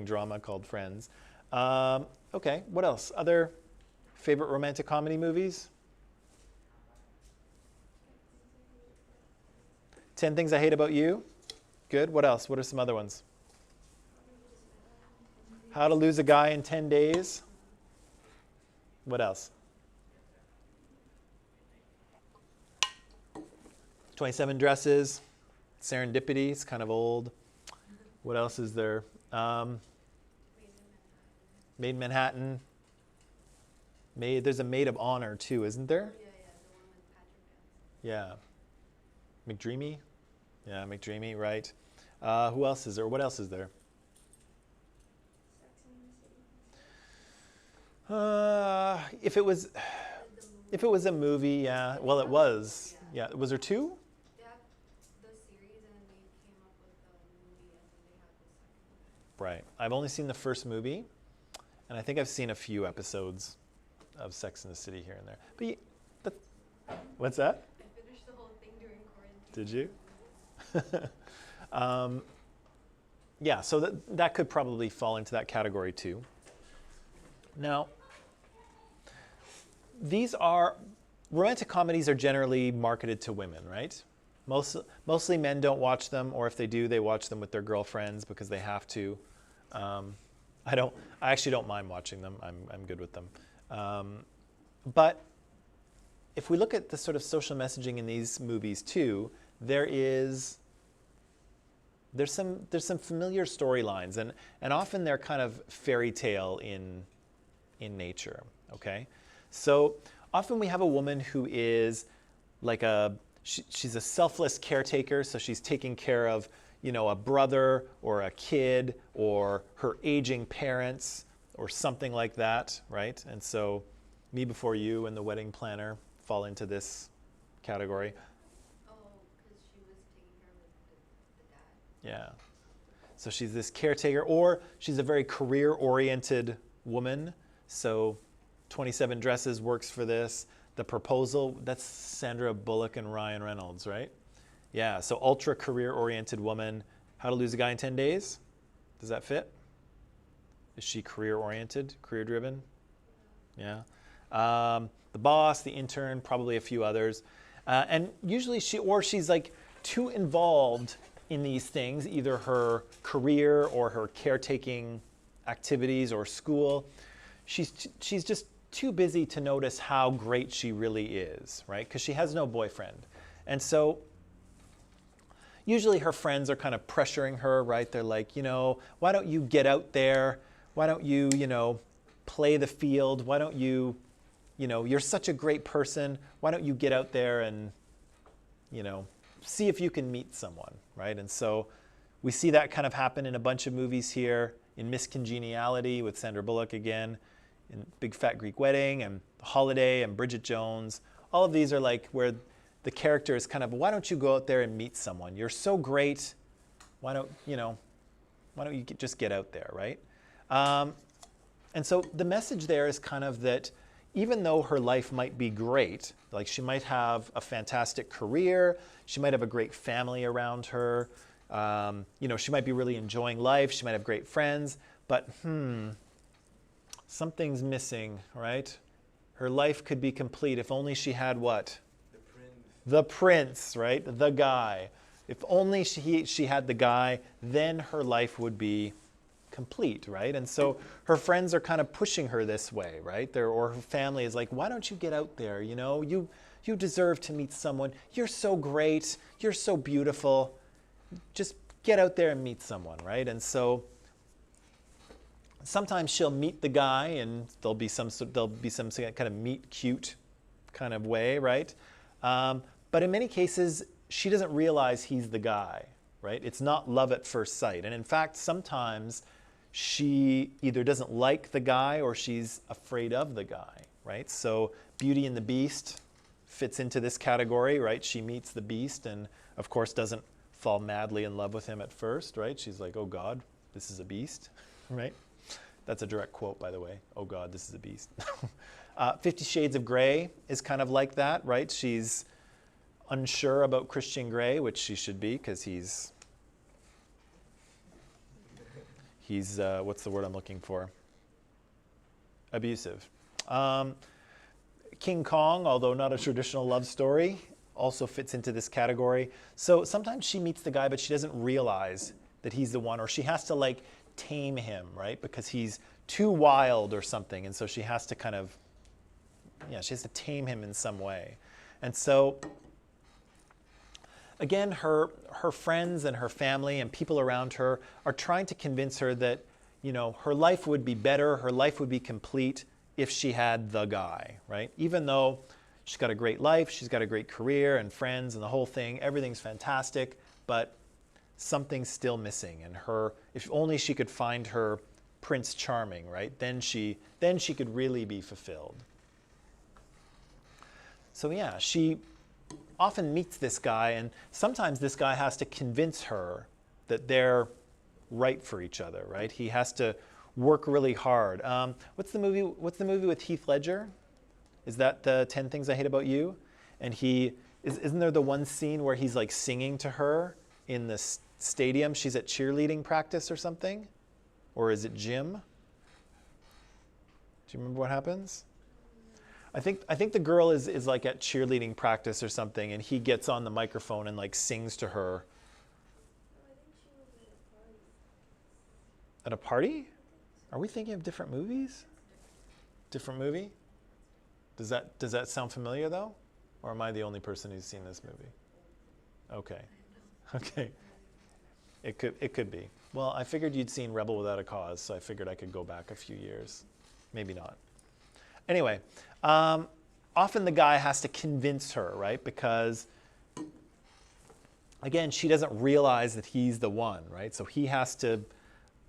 drama called Friends. Okay, what else? Other favorite romantic comedy movies? 10 Things I Hate About You. Good. What else? What are some other ones? How to Lose a Guy in 10 Days. What else? 27 Dresses. Serendipity. It's kind of old. What else is there? Made in Manhattan. There's a Maid of Honor too, isn't there? Yeah, the one with Patrick Dempsey. Yeah. McDreamy? Yeah, McDreamy, right. Who else is there? What else is there? If it was a movie, yeah. Well, it was. Yeah. Was there two? They had the series, and then they came up with the movie, and then they had the second one. Right. I've only seen the first movie, and I think I've seen a few episodes of Sex and the City here and there. But what's that? I finished the whole thing during quarantine. Did you? Yeah, so that could probably fall into that category too. Now, these are, romantic comedies are generally marketed to women, right? Mostly men don't watch them, or if they do, they watch them with their girlfriends because they have to. I actually don't mind watching them. I'm good with them. But if we look at the sort of social messaging in these movies too, there's some familiar storylines, and often they're kind of fairy tale in nature. Okay, so often we have a woman who is like she's a selfless caretaker, so she's taking care of, you know, a brother or a kid or her aging parents or something like that, right? And so Me Before You and The Wedding Planner fall into this category. Oh, because she was taking care of the dad. Yeah. So she's this caretaker, or she's a very career-oriented woman. So 27 Dresses works for this. The Proposal, that's Sandra Bullock and Ryan Reynolds, right? Yeah, so ultra career-oriented woman. How to Lose a Guy in 10 Days? Does that fit? Is she career-oriented, career-driven? Yeah. The Boss, The Intern, probably a few others. And usually she's like too involved in these things, either her career or her caretaking activities or school. She's just too busy to notice how great she really is, right? Because she has no boyfriend. And so usually her friends are kind of pressuring her, right? They're like, you know, why don't you get out there? Why don't you, you know, play the field? Why don't you, you know, you're such a great person. Why don't you get out there and, you know, see if you can meet someone, right? And so we see that kind of happen in a bunch of movies here. In Miss Congeniality with Sandra Bullock again, in Big Fat Greek Wedding and Holiday and Bridget Jones. All of these are like where the character is kind of, why don't you go out there and meet someone? You're so great. Why don't you just get out there, right? And so the message there is kind of that even though her life might be great, like she might have a fantastic career, she might have a great family around her, you know, she might be really enjoying life, she might have great friends, but something's missing, right? Her life could be complete if only she had what? The prince. The prince, right? The guy. If only she had the guy, then her life would be complete, right? And so her friends are kind of pushing her this way, right? Or her family is like, why don't you get out there? You know, you deserve to meet someone. You're so great. You're so beautiful. Just get out there and meet someone, right? And so sometimes she'll meet the guy, and there'll be some kind of meet cute kind of way, right? But in many cases, she doesn't realize he's the guy, right? It's not love at first sight. And in fact, sometimes she either doesn't like the guy or she's afraid of the guy, right? So Beauty and the Beast fits into this category, right? She meets the Beast and, of course, doesn't fall madly in love with him at first, right? She's like, oh God, this is a beast, right? That's a direct quote, by the way. Oh God, this is a beast. 50 Shades of Grey is kind of like that, right? She's unsure about Christian Grey, which she should be, because he's what's the word I'm looking for? Abusive. King Kong, although not a traditional love story, also fits into this category. So sometimes she meets the guy, but she doesn't realize that he's the one, or she has to like tame him, right? Because he's too wild or something, and so she has to kind of, she has to tame him in some way. And so again, her friends and her family and people around her are trying to convince her that, you know, her life would be better, her life would be complete if she had the guy, right? Even though she's got a great life, she's got a great career and friends and the whole thing, everything's fantastic, but something's still missing. And if only she could find her Prince Charming, right? Then she could really be fulfilled. So yeah, she often meets this guy, and sometimes this guy has to convince her that they're right for each other, right? He has to work really hard. What's the movie with Heath Ledger? Is that the 10 Things I Hate About You? And isn't there the one scene where he's like singing to her in the stadium? She's at cheerleading practice or something? Or is it gym? Do you remember what happens? I think the girl is like at cheerleading practice or something, and he gets on the microphone and like sings to her. No, I think she was at a party. At a party? Are we thinking of different movies? Different movie? Does that sound familiar though? Or am I the only person who's seen this movie? Okay. Okay. It could be. Well, I figured you'd seen Rebel Without a Cause, so I figured I could go back a few years. Maybe not. Anyway, often the guy has to convince her, right? Because again, she doesn't realize that he's the one, right? So he has to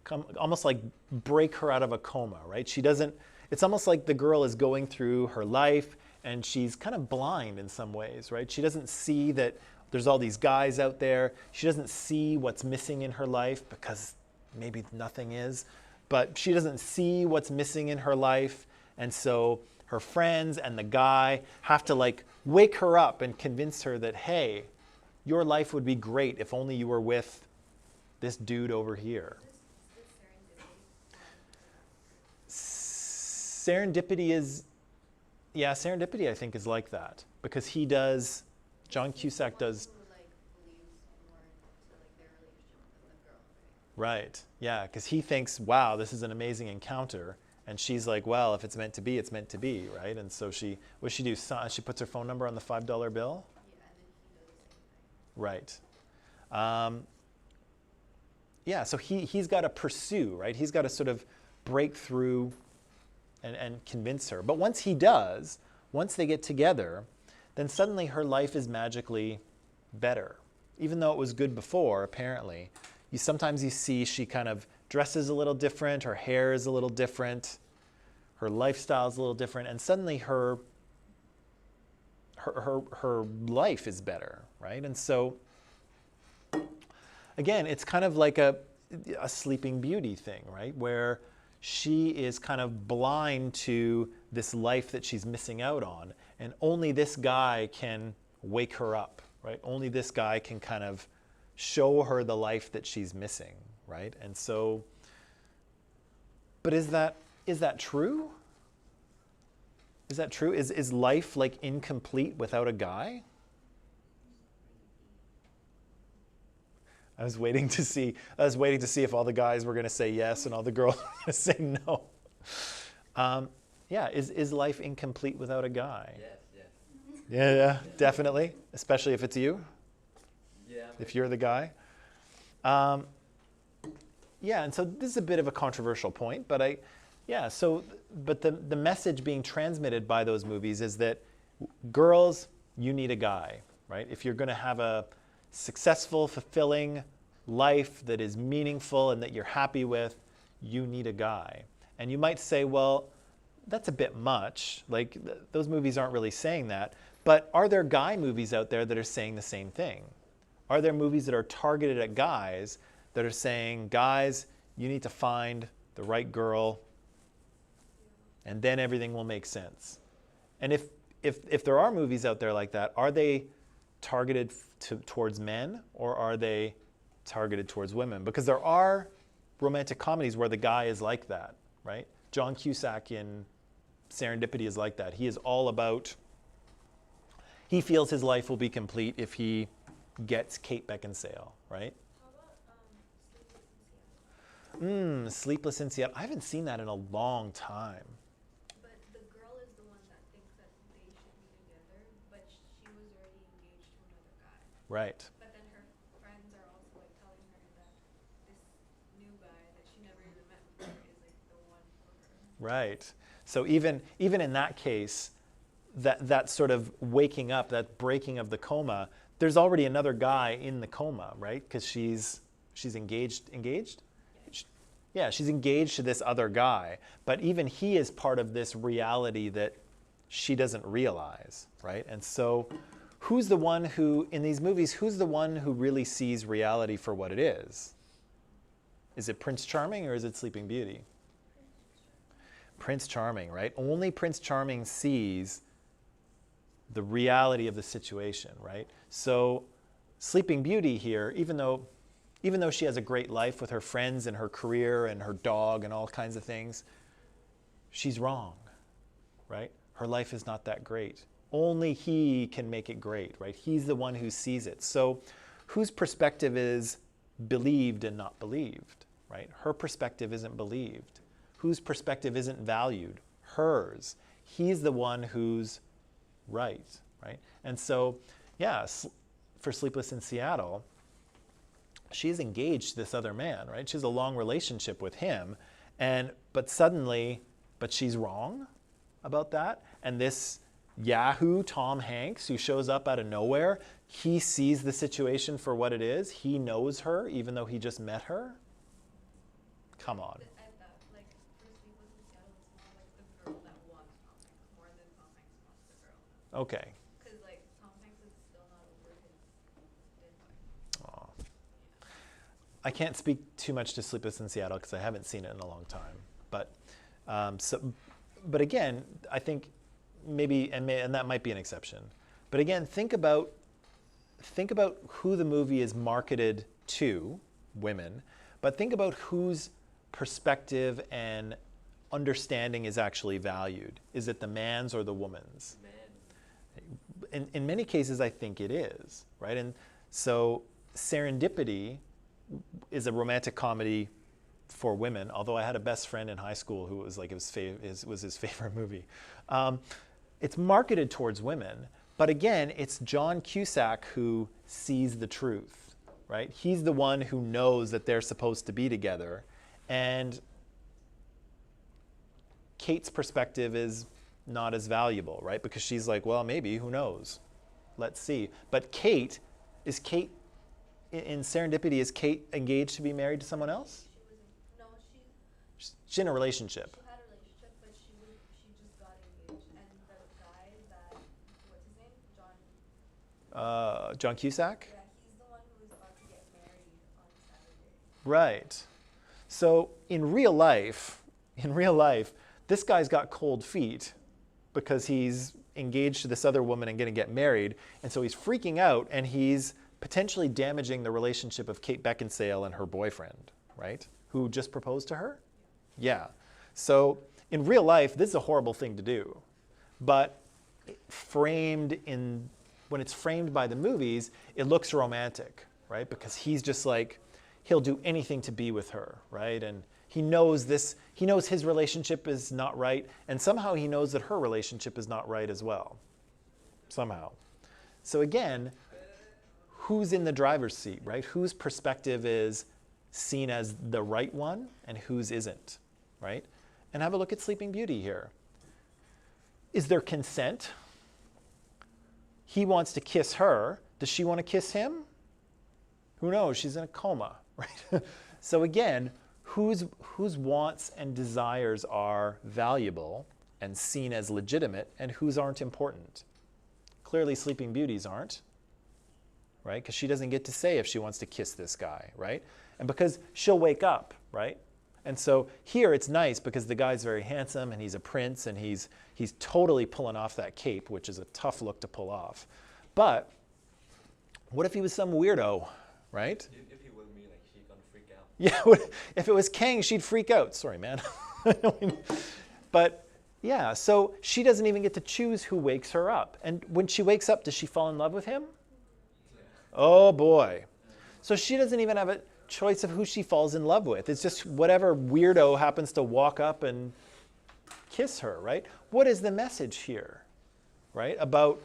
come, almost like break her out of a coma, right? She doesn't, it's almost like the girl is going through her life and she's kind of blind in some ways, right? She doesn't see that there's all these guys out there. She doesn't see what's missing in her life because maybe nothing is, but she doesn't see what's missing in her life. And so her friends and the guy have to like wake her up and convince her that, hey, your life would be great if only you were with this dude over here. Serendipity is, yeah, Serendipity I think is like that because he does, John Cusack does. Who like believes more into like their relationship than the girl, right? Right, yeah, because he thinks, wow, this is an amazing encounter. And she's like, well, if it's meant to be, it's meant to be, right? And so she, what does she do? She puts her phone number on the $5 bill? Yeah, and then he does the same thing. Right. Yeah, so he's got to pursue, right? He's got to sort of break through and convince her. But once he does, once they get together, then suddenly her life is magically better. Even though it was good before, apparently. Sometimes you see she kind of dresses a little different, her hair is a little different, her lifestyle is a little different, and suddenly her life is better, right? And so, again, it's kind of like a Sleeping Beauty thing, right? Where she is kind of blind to this life that she's missing out on, and only this guy can wake her up, right? Only this guy can kind of show her the life that she's missing, right? And so, but is that true? Is that true? Is life like incomplete without a guy? I was waiting to see if all the guys were going to say yes and all the girls were going to say no. Yeah, is life incomplete without a guy? Yes, yes. Yeah, definitely, especially if it's you. Yeah. If you're the guy. Yeah, and so this is a bit of a controversial point, but the message being transmitted by those movies is that girls, you need a guy, right? If you're going to have a successful, fulfilling life that is meaningful and that you're happy with, you need a guy. And you might say, well, that's a bit much. Like, those movies aren't really saying that. But are there guy movies out there that are saying the same thing? Are there movies that are targeted at guys that are saying, guys, you need to find the right girl, and then everything will make sense? And if there are movies out there like that, are they targeted towards men, or are they targeted towards women? Because there are romantic comedies where the guy is like that, right? John Cusack in Serendipity is like that. He is all about, he feels his life will be complete if he gets Kate Beckinsale, right? How about Sleepless in Seattle? Sleepless in Seattle. I haven't seen that in a long time. But the girl is the one that thinks that they should be together, but she was already engaged to another guy. Right. But then her friends are also like telling her that this new guy that she never even met before is like the one for her. Right. So even in that case, that sort of waking up, that breaking of the coma, there's already another guy in the coma, right? Because she's engaged. Yeah, she's engaged to this other guy, but even he is part of this reality that she doesn't realize, right? And so who's the one who, in these movies, who's the one who really sees reality for what it is? Is it Prince Charming or is it Sleeping Beauty? Prince Charming, right? Only Prince Charming sees the reality of the situation, right? So Sleeping Beauty here, even though she has a great life with her friends and her career and her dog and all kinds of things, she's wrong, right? her life is not that great. Only he can make it great, right? He's the one who sees it. So whose perspective is believed and not believed, right? Her perspective isn't believed. Whose perspective isn't valued? Hers. He's the one who's right, right? And so, yeah, for Sleepless in Seattle, she's engaged to this other man, right? She has a long relationship with him, but she's wrong about that. And this Yahoo, Tom Hanks, who shows up out of nowhere, he sees the situation for what it is. He knows her, even though he just met her. Come on. I thought, like, for Sleepless in Seattle, it's more like the girl that wants Tom Hanks more than Tom Hanks wants the girl. Okay. Because, like, Tom Hanks is still not over his dead wife. Aw. I can't speak too much to Sleepless in Seattle because I haven't seen it in a long time. But again, I think maybe, and that might be an exception. But again, think about who the movie is marketed to, women, but think about whose perspective and understanding is actually valued. Is it the man's or the woman's? Man. In many cases, I think it is, right? And so Serendipity is a romantic comedy for women, although I had a best friend in high school who was like, it was his favorite movie. It's marketed towards women, but again, it's John Cusack who sees the truth, right? He's the one who knows that they're supposed to be together, and Kate's perspective is not as valuable, right? Because she's like, well, maybe, who knows? Let's see. But Kate, in Serendipity, is Kate engaged to be married to someone else? She's in a relationship. She had a relationship, but she just got engaged. And the guy that, what's his name? John Cusack? Yeah, he's the one who was about to get married on Saturday. Right. So in real life, this guy's got cold feet because he's engaged to this other woman and going to get married. And so he's freaking out, and he's potentially damaging the relationship of Kate Beckinsale and her boyfriend, right? Who just proposed to her? Yeah. So in real life, this is a horrible thing to do. But when it's framed by the movies, it looks romantic, right? Because he's just like, he'll do anything to be with her, right? And he knows his relationship is not right, and somehow he knows that her relationship is not right as well. Somehow. So again, who's in the driver's seat, right? Whose perspective is seen as the right one and whose isn't, right? And have a look at Sleeping Beauty here. Is there consent? He wants to kiss her. Does she want to kiss him? Who knows? She's in a coma, right? So again, whose wants and desires are valuable and seen as legitimate, and whose aren't important? Clearly Sleeping Beauty's aren't, right? Because she doesn't get to say if she wants to kiss this guy, right? And because she'll wake up, right? And so here it's nice because the guy's very handsome and he's a prince and he's totally pulling off that cape, which is a tough look to pull off. But what if he was some weirdo, right? If he was me, like, she's gonna freak out. Yeah, if it was Kang, she'd freak out. Sorry, man. But yeah, so she doesn't even get to choose who wakes her up. And when she wakes up, does she fall in love with him? Oh boy. So she doesn't even have a choice of who she falls in love with. It's just whatever weirdo happens to walk up and kiss her, right? What is the message here, right? About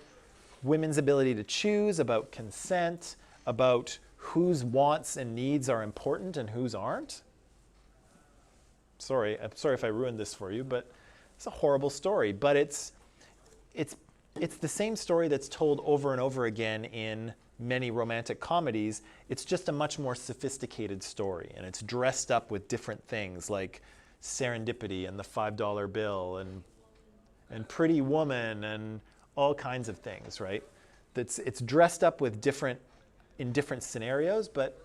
women's ability to choose, about consent, about whose wants and needs are important and whose aren't? I'm sorry if I ruined this for you, but it's a horrible story. But it's the same story that's told over and over again in many romantic comedies. It's just a much more sophisticated story, and it's dressed up with different things like Serendipity and the $5 bill and Pretty Woman and all kinds of things, right? It's dressed up with in different scenarios, but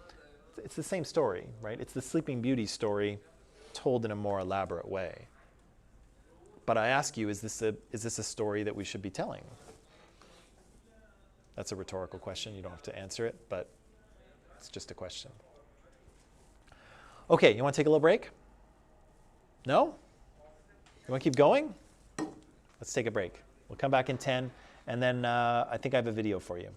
it's the same story, right? It's the Sleeping Beauty story told in a more elaborate way. But I ask you, is this a story that we should be telling? That's a rhetorical question. You don't have to answer it, but it's just a question. Okay, you want to take a little break? No? You want to keep going? Let's take a break. We'll come back in 10, and then I think I have a video for you.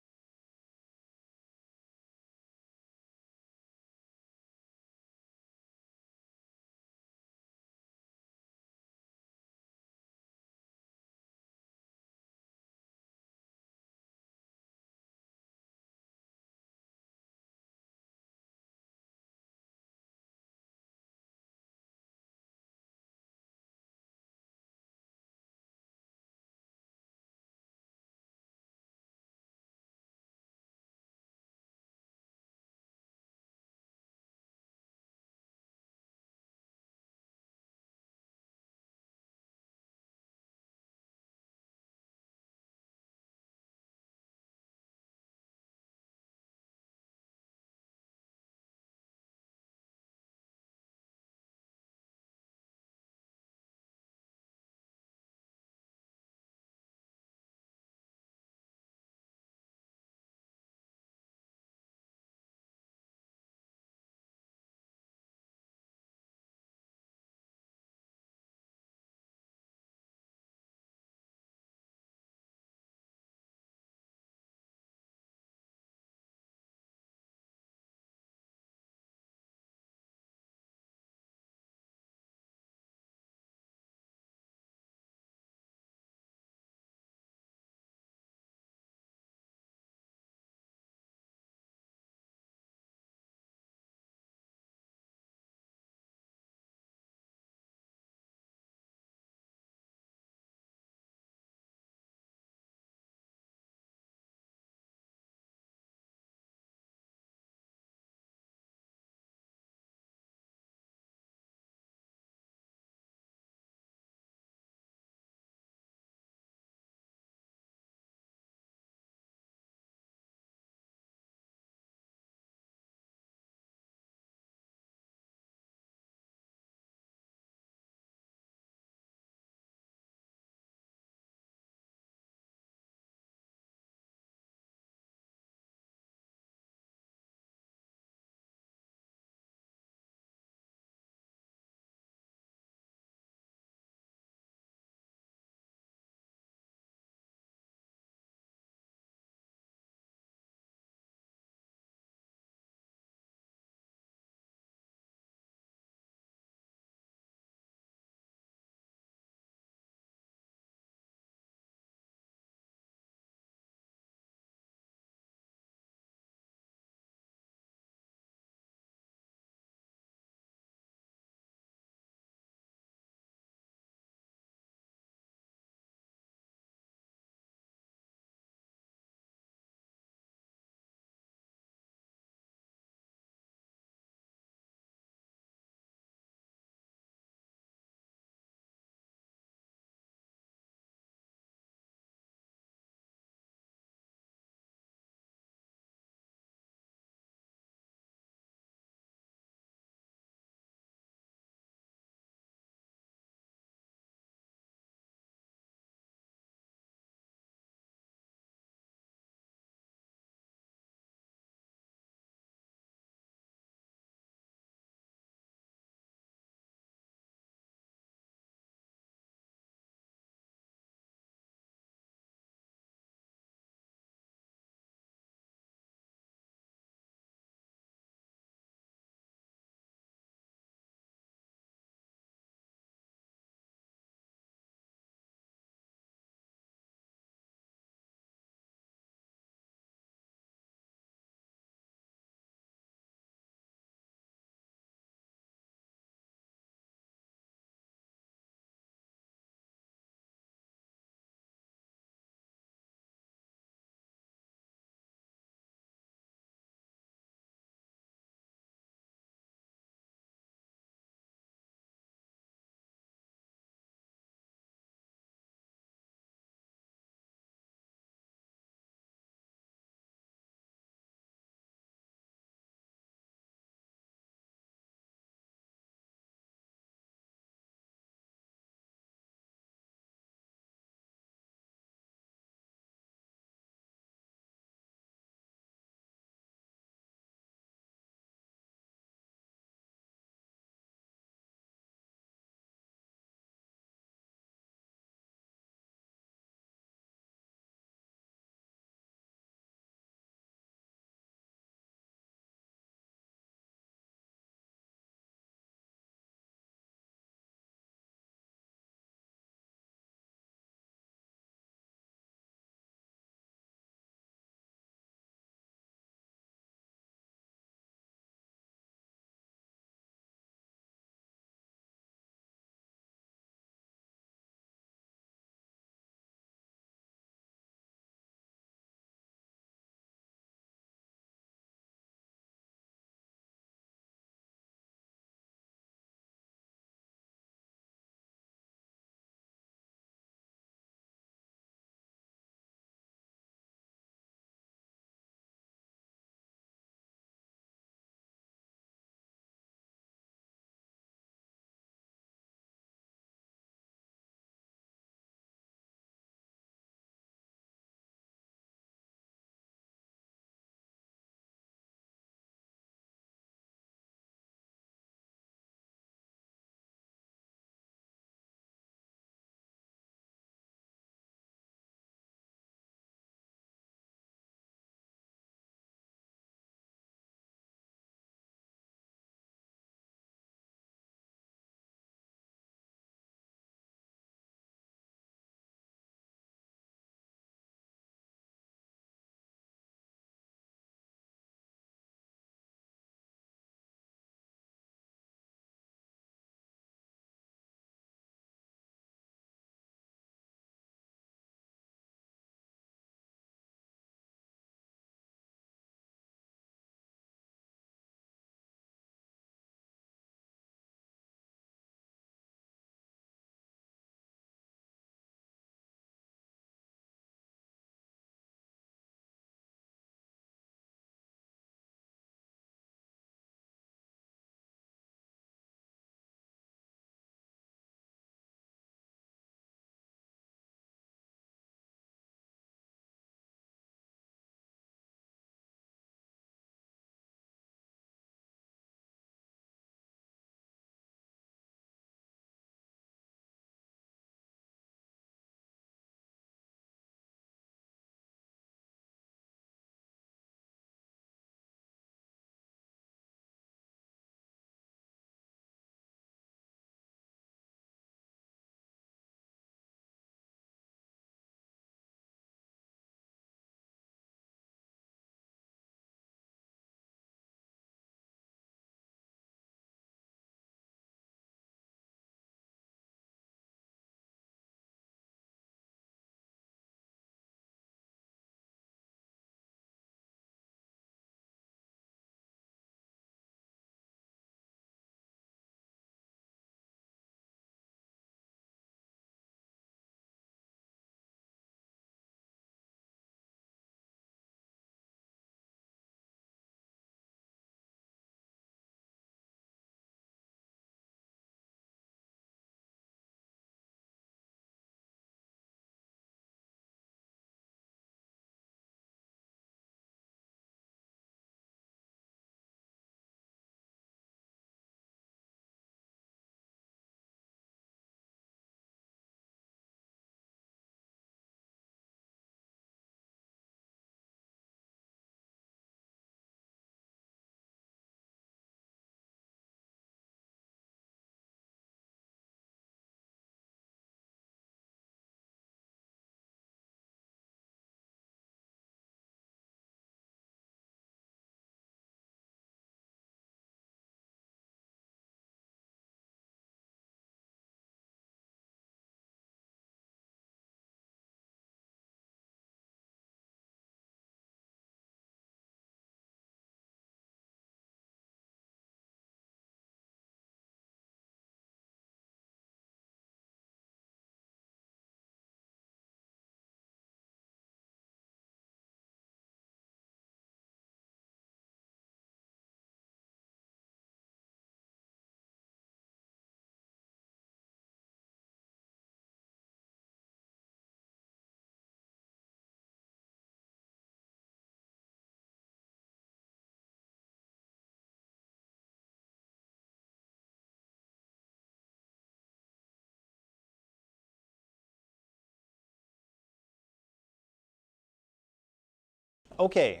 Okay,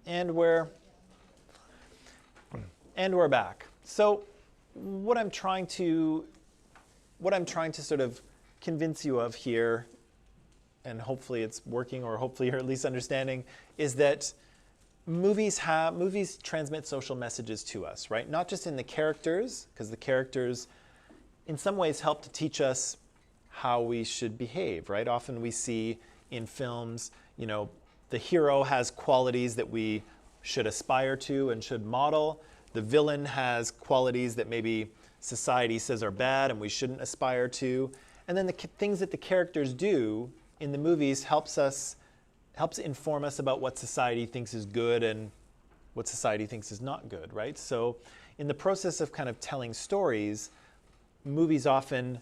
and we're back. So what I'm trying to sort of convince you of here, and hopefully it's working, or hopefully you're at least understanding, is that movies transmit social messages to us, right? Not just in the characters, because the characters in some ways help to teach us how we should behave, right? Often we see in films, you know, the hero has qualities that we should aspire to and should model. The villain has qualities that maybe society says are bad and we shouldn't aspire to. And then the things that the characters do in the movies helps inform us about what society thinks is good and what society thinks is not good, right? So in the process of kind of telling stories, movies often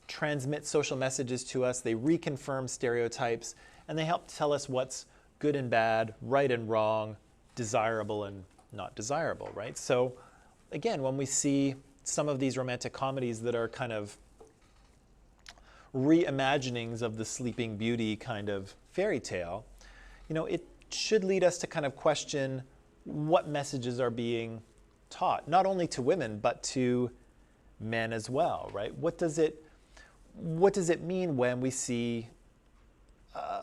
transmit social messages to us. They reconfirm stereotypes, and they help tell us what's good and bad, right and wrong, desirable and not desirable, right? So again, when we see some of these romantic comedies that are kind of reimaginings of the Sleeping Beauty kind of fairy tale, you know, it should lead us to kind of question what messages are being taught, not only to women, but to men as well, right? What does it mean when we see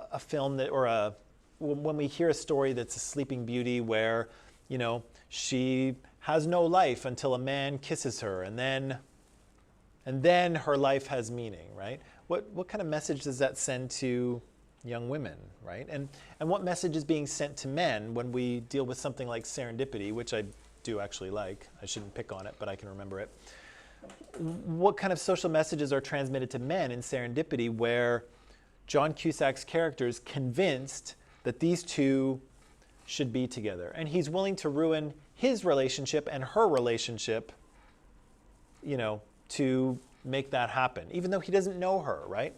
a film that, or when we hear a story that's a Sleeping Beauty where, you know, she has no life until a man kisses her, and then her life has meaning, right? What kind of message does that send to young women, right? And what message is being sent to men when we deal with something like Serendipity, which I do actually like. I shouldn't pick on it, but I can remember it. What kind of social messages are transmitted to men in Serendipity, where John Cusack's character is convinced that these two should be together, and he's willing to ruin his relationship and her relationship, you know, to make that happen, even though he doesn't know her, right?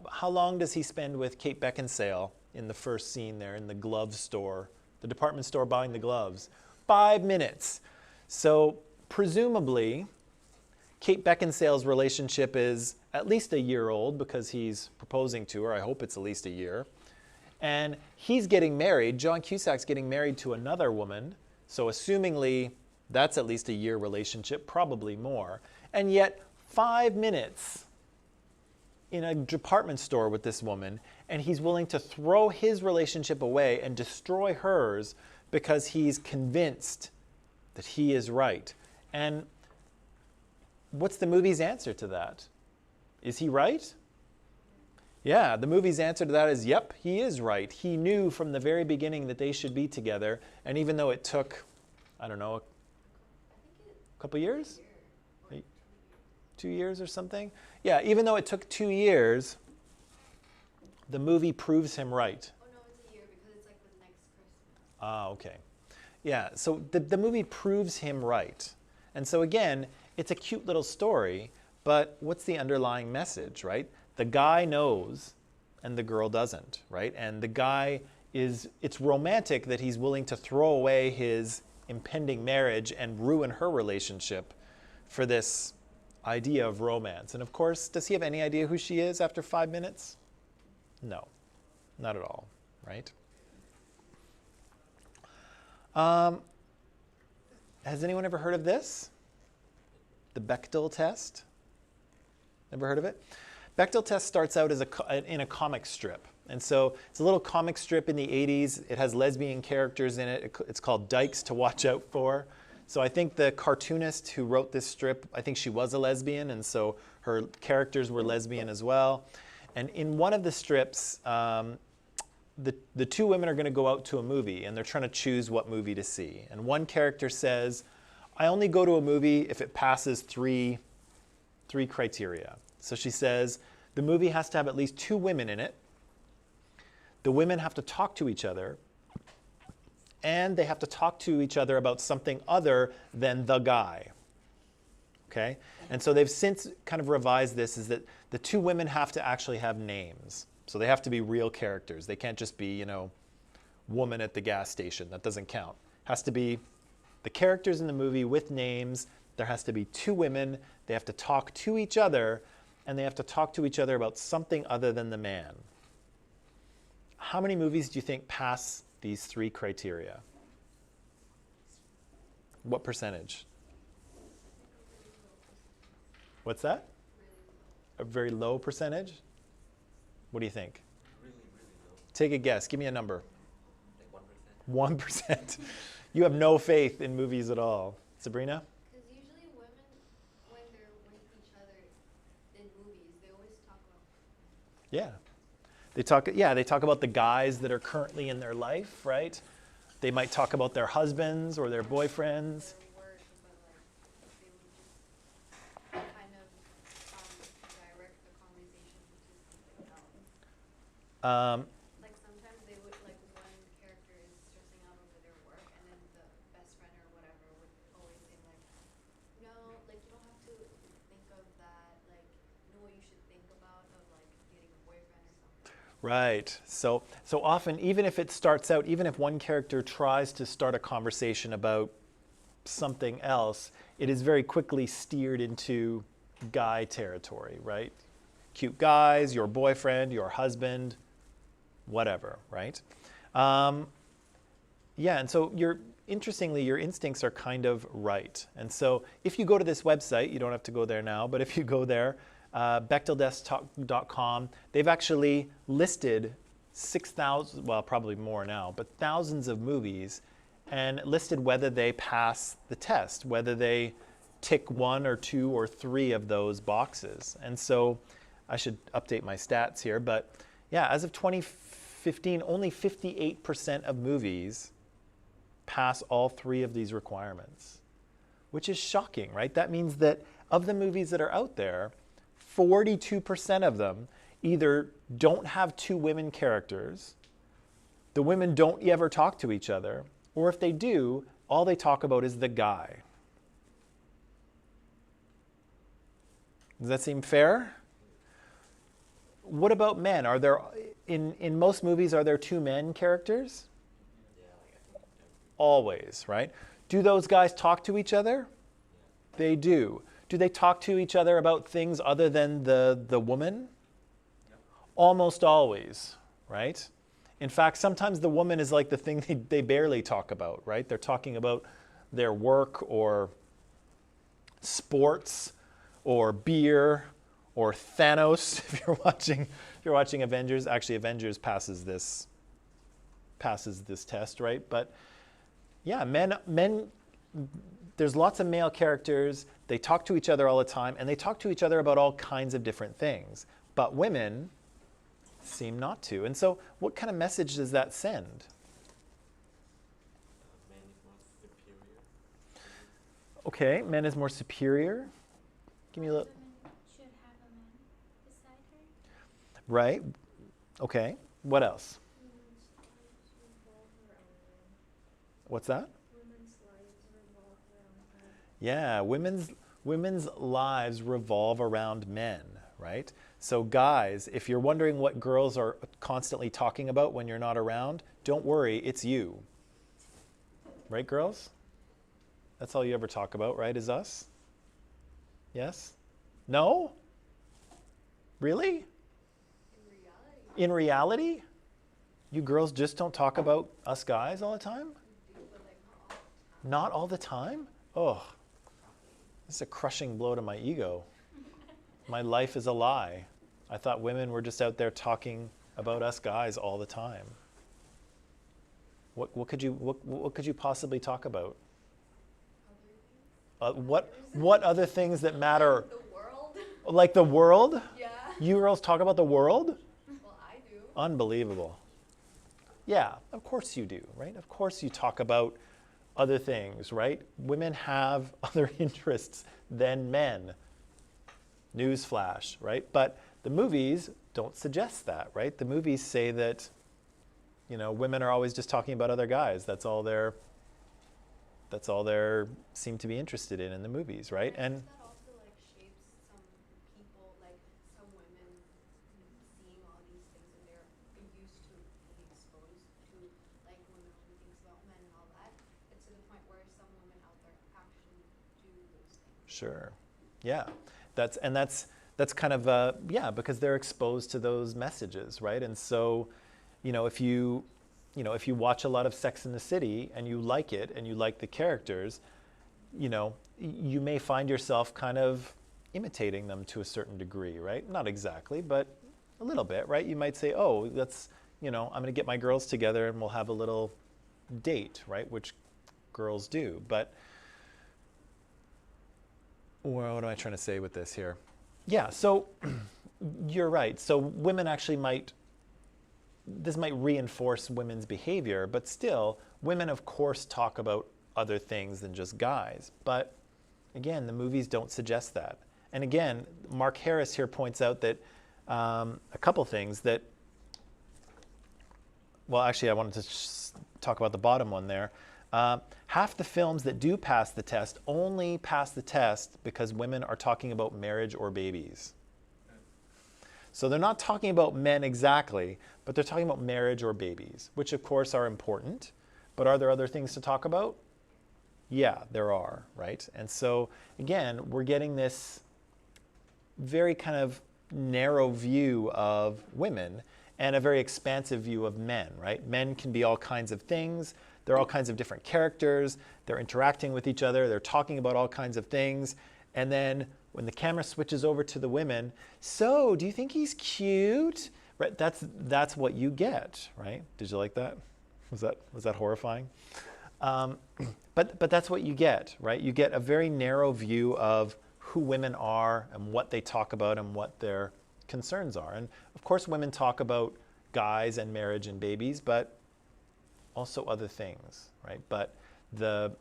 How long does he spend with Kate Beckinsale in the first scene there in the glove store, the department store, buying the gloves? 5 minutes. So presumably, Kate Beckinsale's relationship is at least a year old, because he's proposing to her. I hope it's at least a year. And he's getting married. John Cusack's getting married to another woman. So assumingly, that's at least a year relationship, probably more. And yet, 5 minutes in a department store with this woman, and he's willing to throw his relationship away and destroy hers because he's convinced that he is right. And what's the movie's answer to that? Is he right? Yeah, the movie's answer to that is, yep, he is right. He knew from the very beginning that they should be together, and even though it took, I don't know, a couple years? 2 years or something? Yeah, even though it took 2 years, the movie proves him right. Oh no, it's a year because it's like the next Christmas. Ah, okay. Yeah, so the movie proves him right. And so again, it's a cute little story, but what's the underlying message, right? The guy knows and the girl doesn't, right? And the guy it's romantic that he's willing to throw away his impending marriage and ruin her relationship for this idea of romance. And of course, does he have any idea who she is after 5 minutes? No, not at all, right? Has anyone ever heard of this? The Bechdel test? Ever heard of it? Bechdel test starts out as in a comic strip. And so it's a little comic strip in the 80s. It has lesbian characters in it. It's called Dykes to Watch Out For. So I think the cartoonist who wrote this strip, I think she was a lesbian, and so her characters were lesbian as well. And in one of the strips, the two women are going to go out to a movie, and they're trying to choose what movie to see. And one character says, I only go to a movie if it passes three criteria. So she says, the movie has to have at least 2 women in it. The women have to talk to each other, and they have to talk to each other about something other than the guy. Okay? And so they've since kind of revised this, is that the 2 women have to actually have names. So they have to be real characters. They can't just be, you know, woman at the gas station. That doesn't count. It has to be the characters in the movie with names. There has to be 2 women. They have to talk to each other, and they have to talk to each other about something other than the man. How many movies do you think pass these three criteria? What percentage? What's that? A very low percentage? What do you think? Really, really low. Take a guess. Give me a number. Like 1%. 1%. You have no faith in movies at all. Sabrina? Because usually women, when they're with each other in movies, they always talk about Yeah. They talk about the guys that are currently in their life, right? They might talk about their husbands or their boyfriends. their work, but like they would just kind of direct the conversation into something else. Um, Like sometimes they would, like one character is stressing out over their work, and then the best friend or whatever would always say like, no, like you don't have to think of that. Like you know what you should think about of like getting a boyfriend or something. Right. So often, even if it starts out, even if one character tries to start a conversation about something else, it is very quickly steered into guy territory, right? Cute guys, your boyfriend, your husband, whatever, right? Yeah, and so interestingly, your instincts are kind of right. And so if you go to this website, you don't have to go there now, but if you go there, BechtelDesktop.com, they've actually listed 6,000, well, probably more now, but thousands of movies and listed whether they pass the test, whether they tick one or two or three of those boxes. And so I should update my stats here, but yeah, as of 2015, only 58% of movies pass all three of these requirements, which is shocking, right? That means that of the movies that are out there, 42% of them either don't have two women characters, the women don't ever talk to each other, or if they do, all they talk about is the guy. Does that seem fair? What about men? Are there, in most movies, are there two men characters? Yeah, like I think Always, right? Do those guys talk to each other? They do. Do they talk to each other about things other than the woman? Almost always, right? In fact, sometimes the woman is like the thing they barely talk about, right? They're talking about their work or sports or beer or Thanos. If you're watching Avengers, actually Avengers passes this test, right? But yeah, men there's lots of male characters. They talk to each other all the time, and they talk to each other about all kinds of different things. But women seem not to. And so what kind of message does that send? man is more superior. Okay, men is more superior. Give me a little, Women should have a man beside her. right? Okay, what else? Women's lives revolve around men. What's that? Women's lives revolve around men. Yeah, women's lives revolve around men, right? So guys, if you're wondering what girls are constantly talking about when you're not around, don't worry, it's you. Right, girls? That's all you ever talk about, right, is us? Yes? No? Really? In reality, In reality? You girls just don't talk about us guys all the time? we do, but like not all the time. Not all the time? Oh, this is a crushing blow to my ego. My life is a lie. I thought women were just out there talking about us guys all the time. What could you possibly talk about? Other things. What other things that matter? The world. Like the world? Yeah. You girls talk about the world? Well, I do. Unbelievable. Yeah, of course you do, right? Of course you talk about other things, right? Women have other interests than men. Newsflash, right? But the movies don't suggest that, right? The movies say that, women are always just talking about other guys. That's all they're seem to be interested in the movies, right? I And guess that also like shapes some people, like some women seeing all these things and they're used to being exposed to like women only things about men and all that. It's to the point where some women out there actually do those things. sure, yeah, that's kind of yeah, because they're exposed to those messages, right? And so, if you watch a lot of Sex in the City and you like it and you like the characters, you may find yourself kind of imitating them to a certain degree, right? Not exactly, but a little bit, right? You might say, oh, I'm going to get my girls together and we'll have a little date, right? Which girls do. But what am I trying to say with this here? Yeah, so you're right. So women actually this might reinforce women's behavior, but still, women, of course, talk about other things than just guys. But again, the movies don't suggest that. And again, Mark Harris here points out that a couple things that, well, actually, I wanted to talk about the bottom one there. Half the films that do pass the test only pass the test because women are talking about marriage or babies. So they're not talking about men exactly, but they're talking about marriage or babies, which of course are important. But are there other things to talk about? Yeah, there are, right? And so again, we're getting this very kind of narrow view of women and a very expansive view of men, right? Men can be all kinds of things. They're all kinds of different characters. They're interacting with each other. They're talking about all kinds of things. And then when the camera switches over to the women, so do you think he's cute? Right, that's what you get, right? Did you like that? Was that horrifying? But that's what you get, right? You get a very narrow view of who women are and what they talk about and what their concerns are. And of course, women talk about guys and marriage and babies, but also other things, right? But the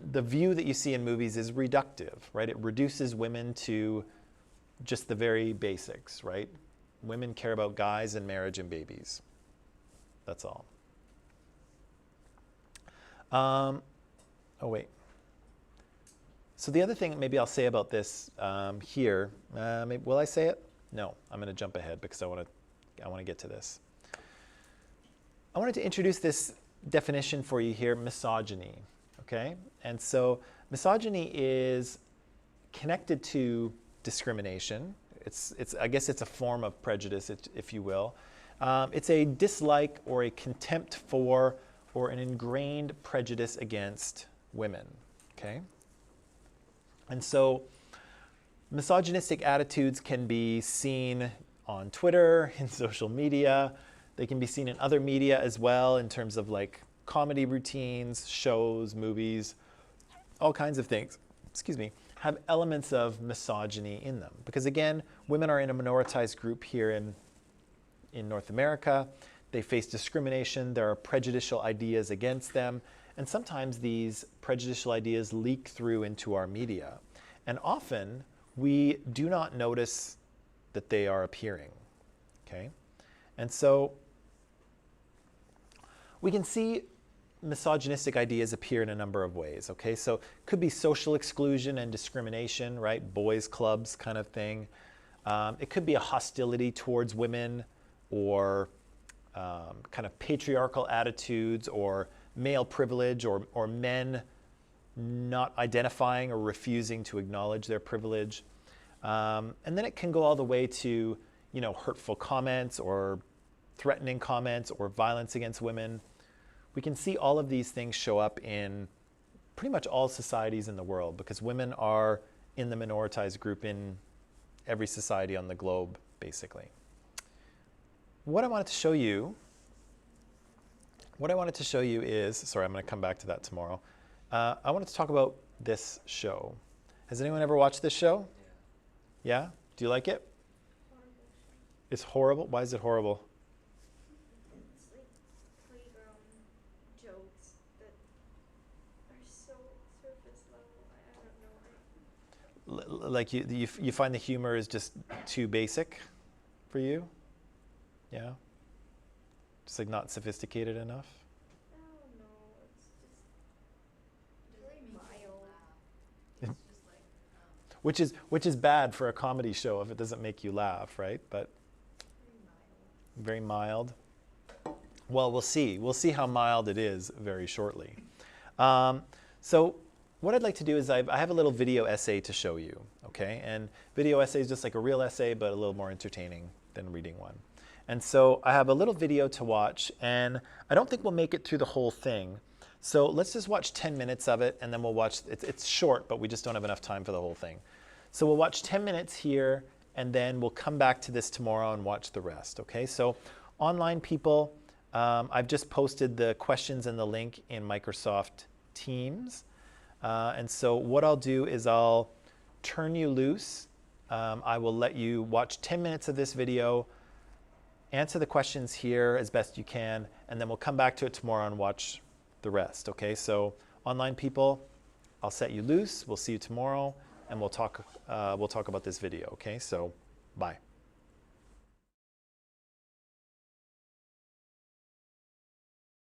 view that you see in movies is reductive, right? It reduces women to just the very basics, right? Women care about guys and marriage and babies. That's all. Oh, wait. So the other thing maybe I'll say about this here, will I say it? No, I'm going to jump ahead because I want to get to this. I wanted to introduce this definition for you here, misogyny, okay? And so misogyny is connected to discrimination. I guess it's a form of prejudice, if you will. It's a dislike or a contempt for or an ingrained prejudice against women, okay? And so misogynistic attitudes can be seen on Twitter, in social media. They can be seen in other media as well in terms of like comedy routines, shows, movies, all kinds of things, have elements of misogyny in them. Because again, women are in a minoritized group here in North America. They face discrimination. There are prejudicial ideas against them. And sometimes these prejudicial ideas leak through into our media. And often we do not notice that they are appearing, okay? And so we can see misogynistic ideas appear in a number of ways, okay? So it could be social exclusion and discrimination, right? Boys clubs kind of thing. It could be a hostility towards women or kind of patriarchal attitudes or male privilege or men not identifying or refusing to acknowledge their privilege. And then it can go all the way to, hurtful comments or threatening comments or violence against women. We can see all of these things show up in pretty much all societies in the world because women are in the minoritized group in every society on the globe, basically. What I wanted to show you is, sorry, I'm going to come back to that tomorrow. I wanted to talk about this show. Has anyone ever watched this show? Yeah? Do you like it? Horrible show. It's horrible? Why is it horrible? It's like playground jokes that are so surface level. I don't know. Like you find the humor is just too basic for you? Yeah? Just like not sophisticated enough? I don't know. It's just Really makes me mild. laugh. It's just like, Which is bad for a comedy show if it doesn't make you laugh, right? But very mild. very mild. Well, we'll see. We'll see how mild it is very shortly. So what I'd like to do is I have a little video essay to show you, okay? And video essay is just like a real essay, but a little more entertaining than reading one. And so I have a little video to watch, and I don't think we'll make it through the whole thing. So let's just watch 10 minutes of it, and then we'll watch, it's short, but we just don't have enough time for the whole thing. So we'll watch 10 minutes here, and then we'll come back to this tomorrow and watch the rest, okay? So online people, I've just posted the questions and the link in Microsoft Teams. And so what I'll do is I'll turn you loose. I will let you watch 10 minutes of this video, answer the questions here as best you can, and then we'll come back to it tomorrow and watch the rest, okay? So online people, I'll set you loose. We'll see you tomorrow, and we'll talk about this video, okay? So bye.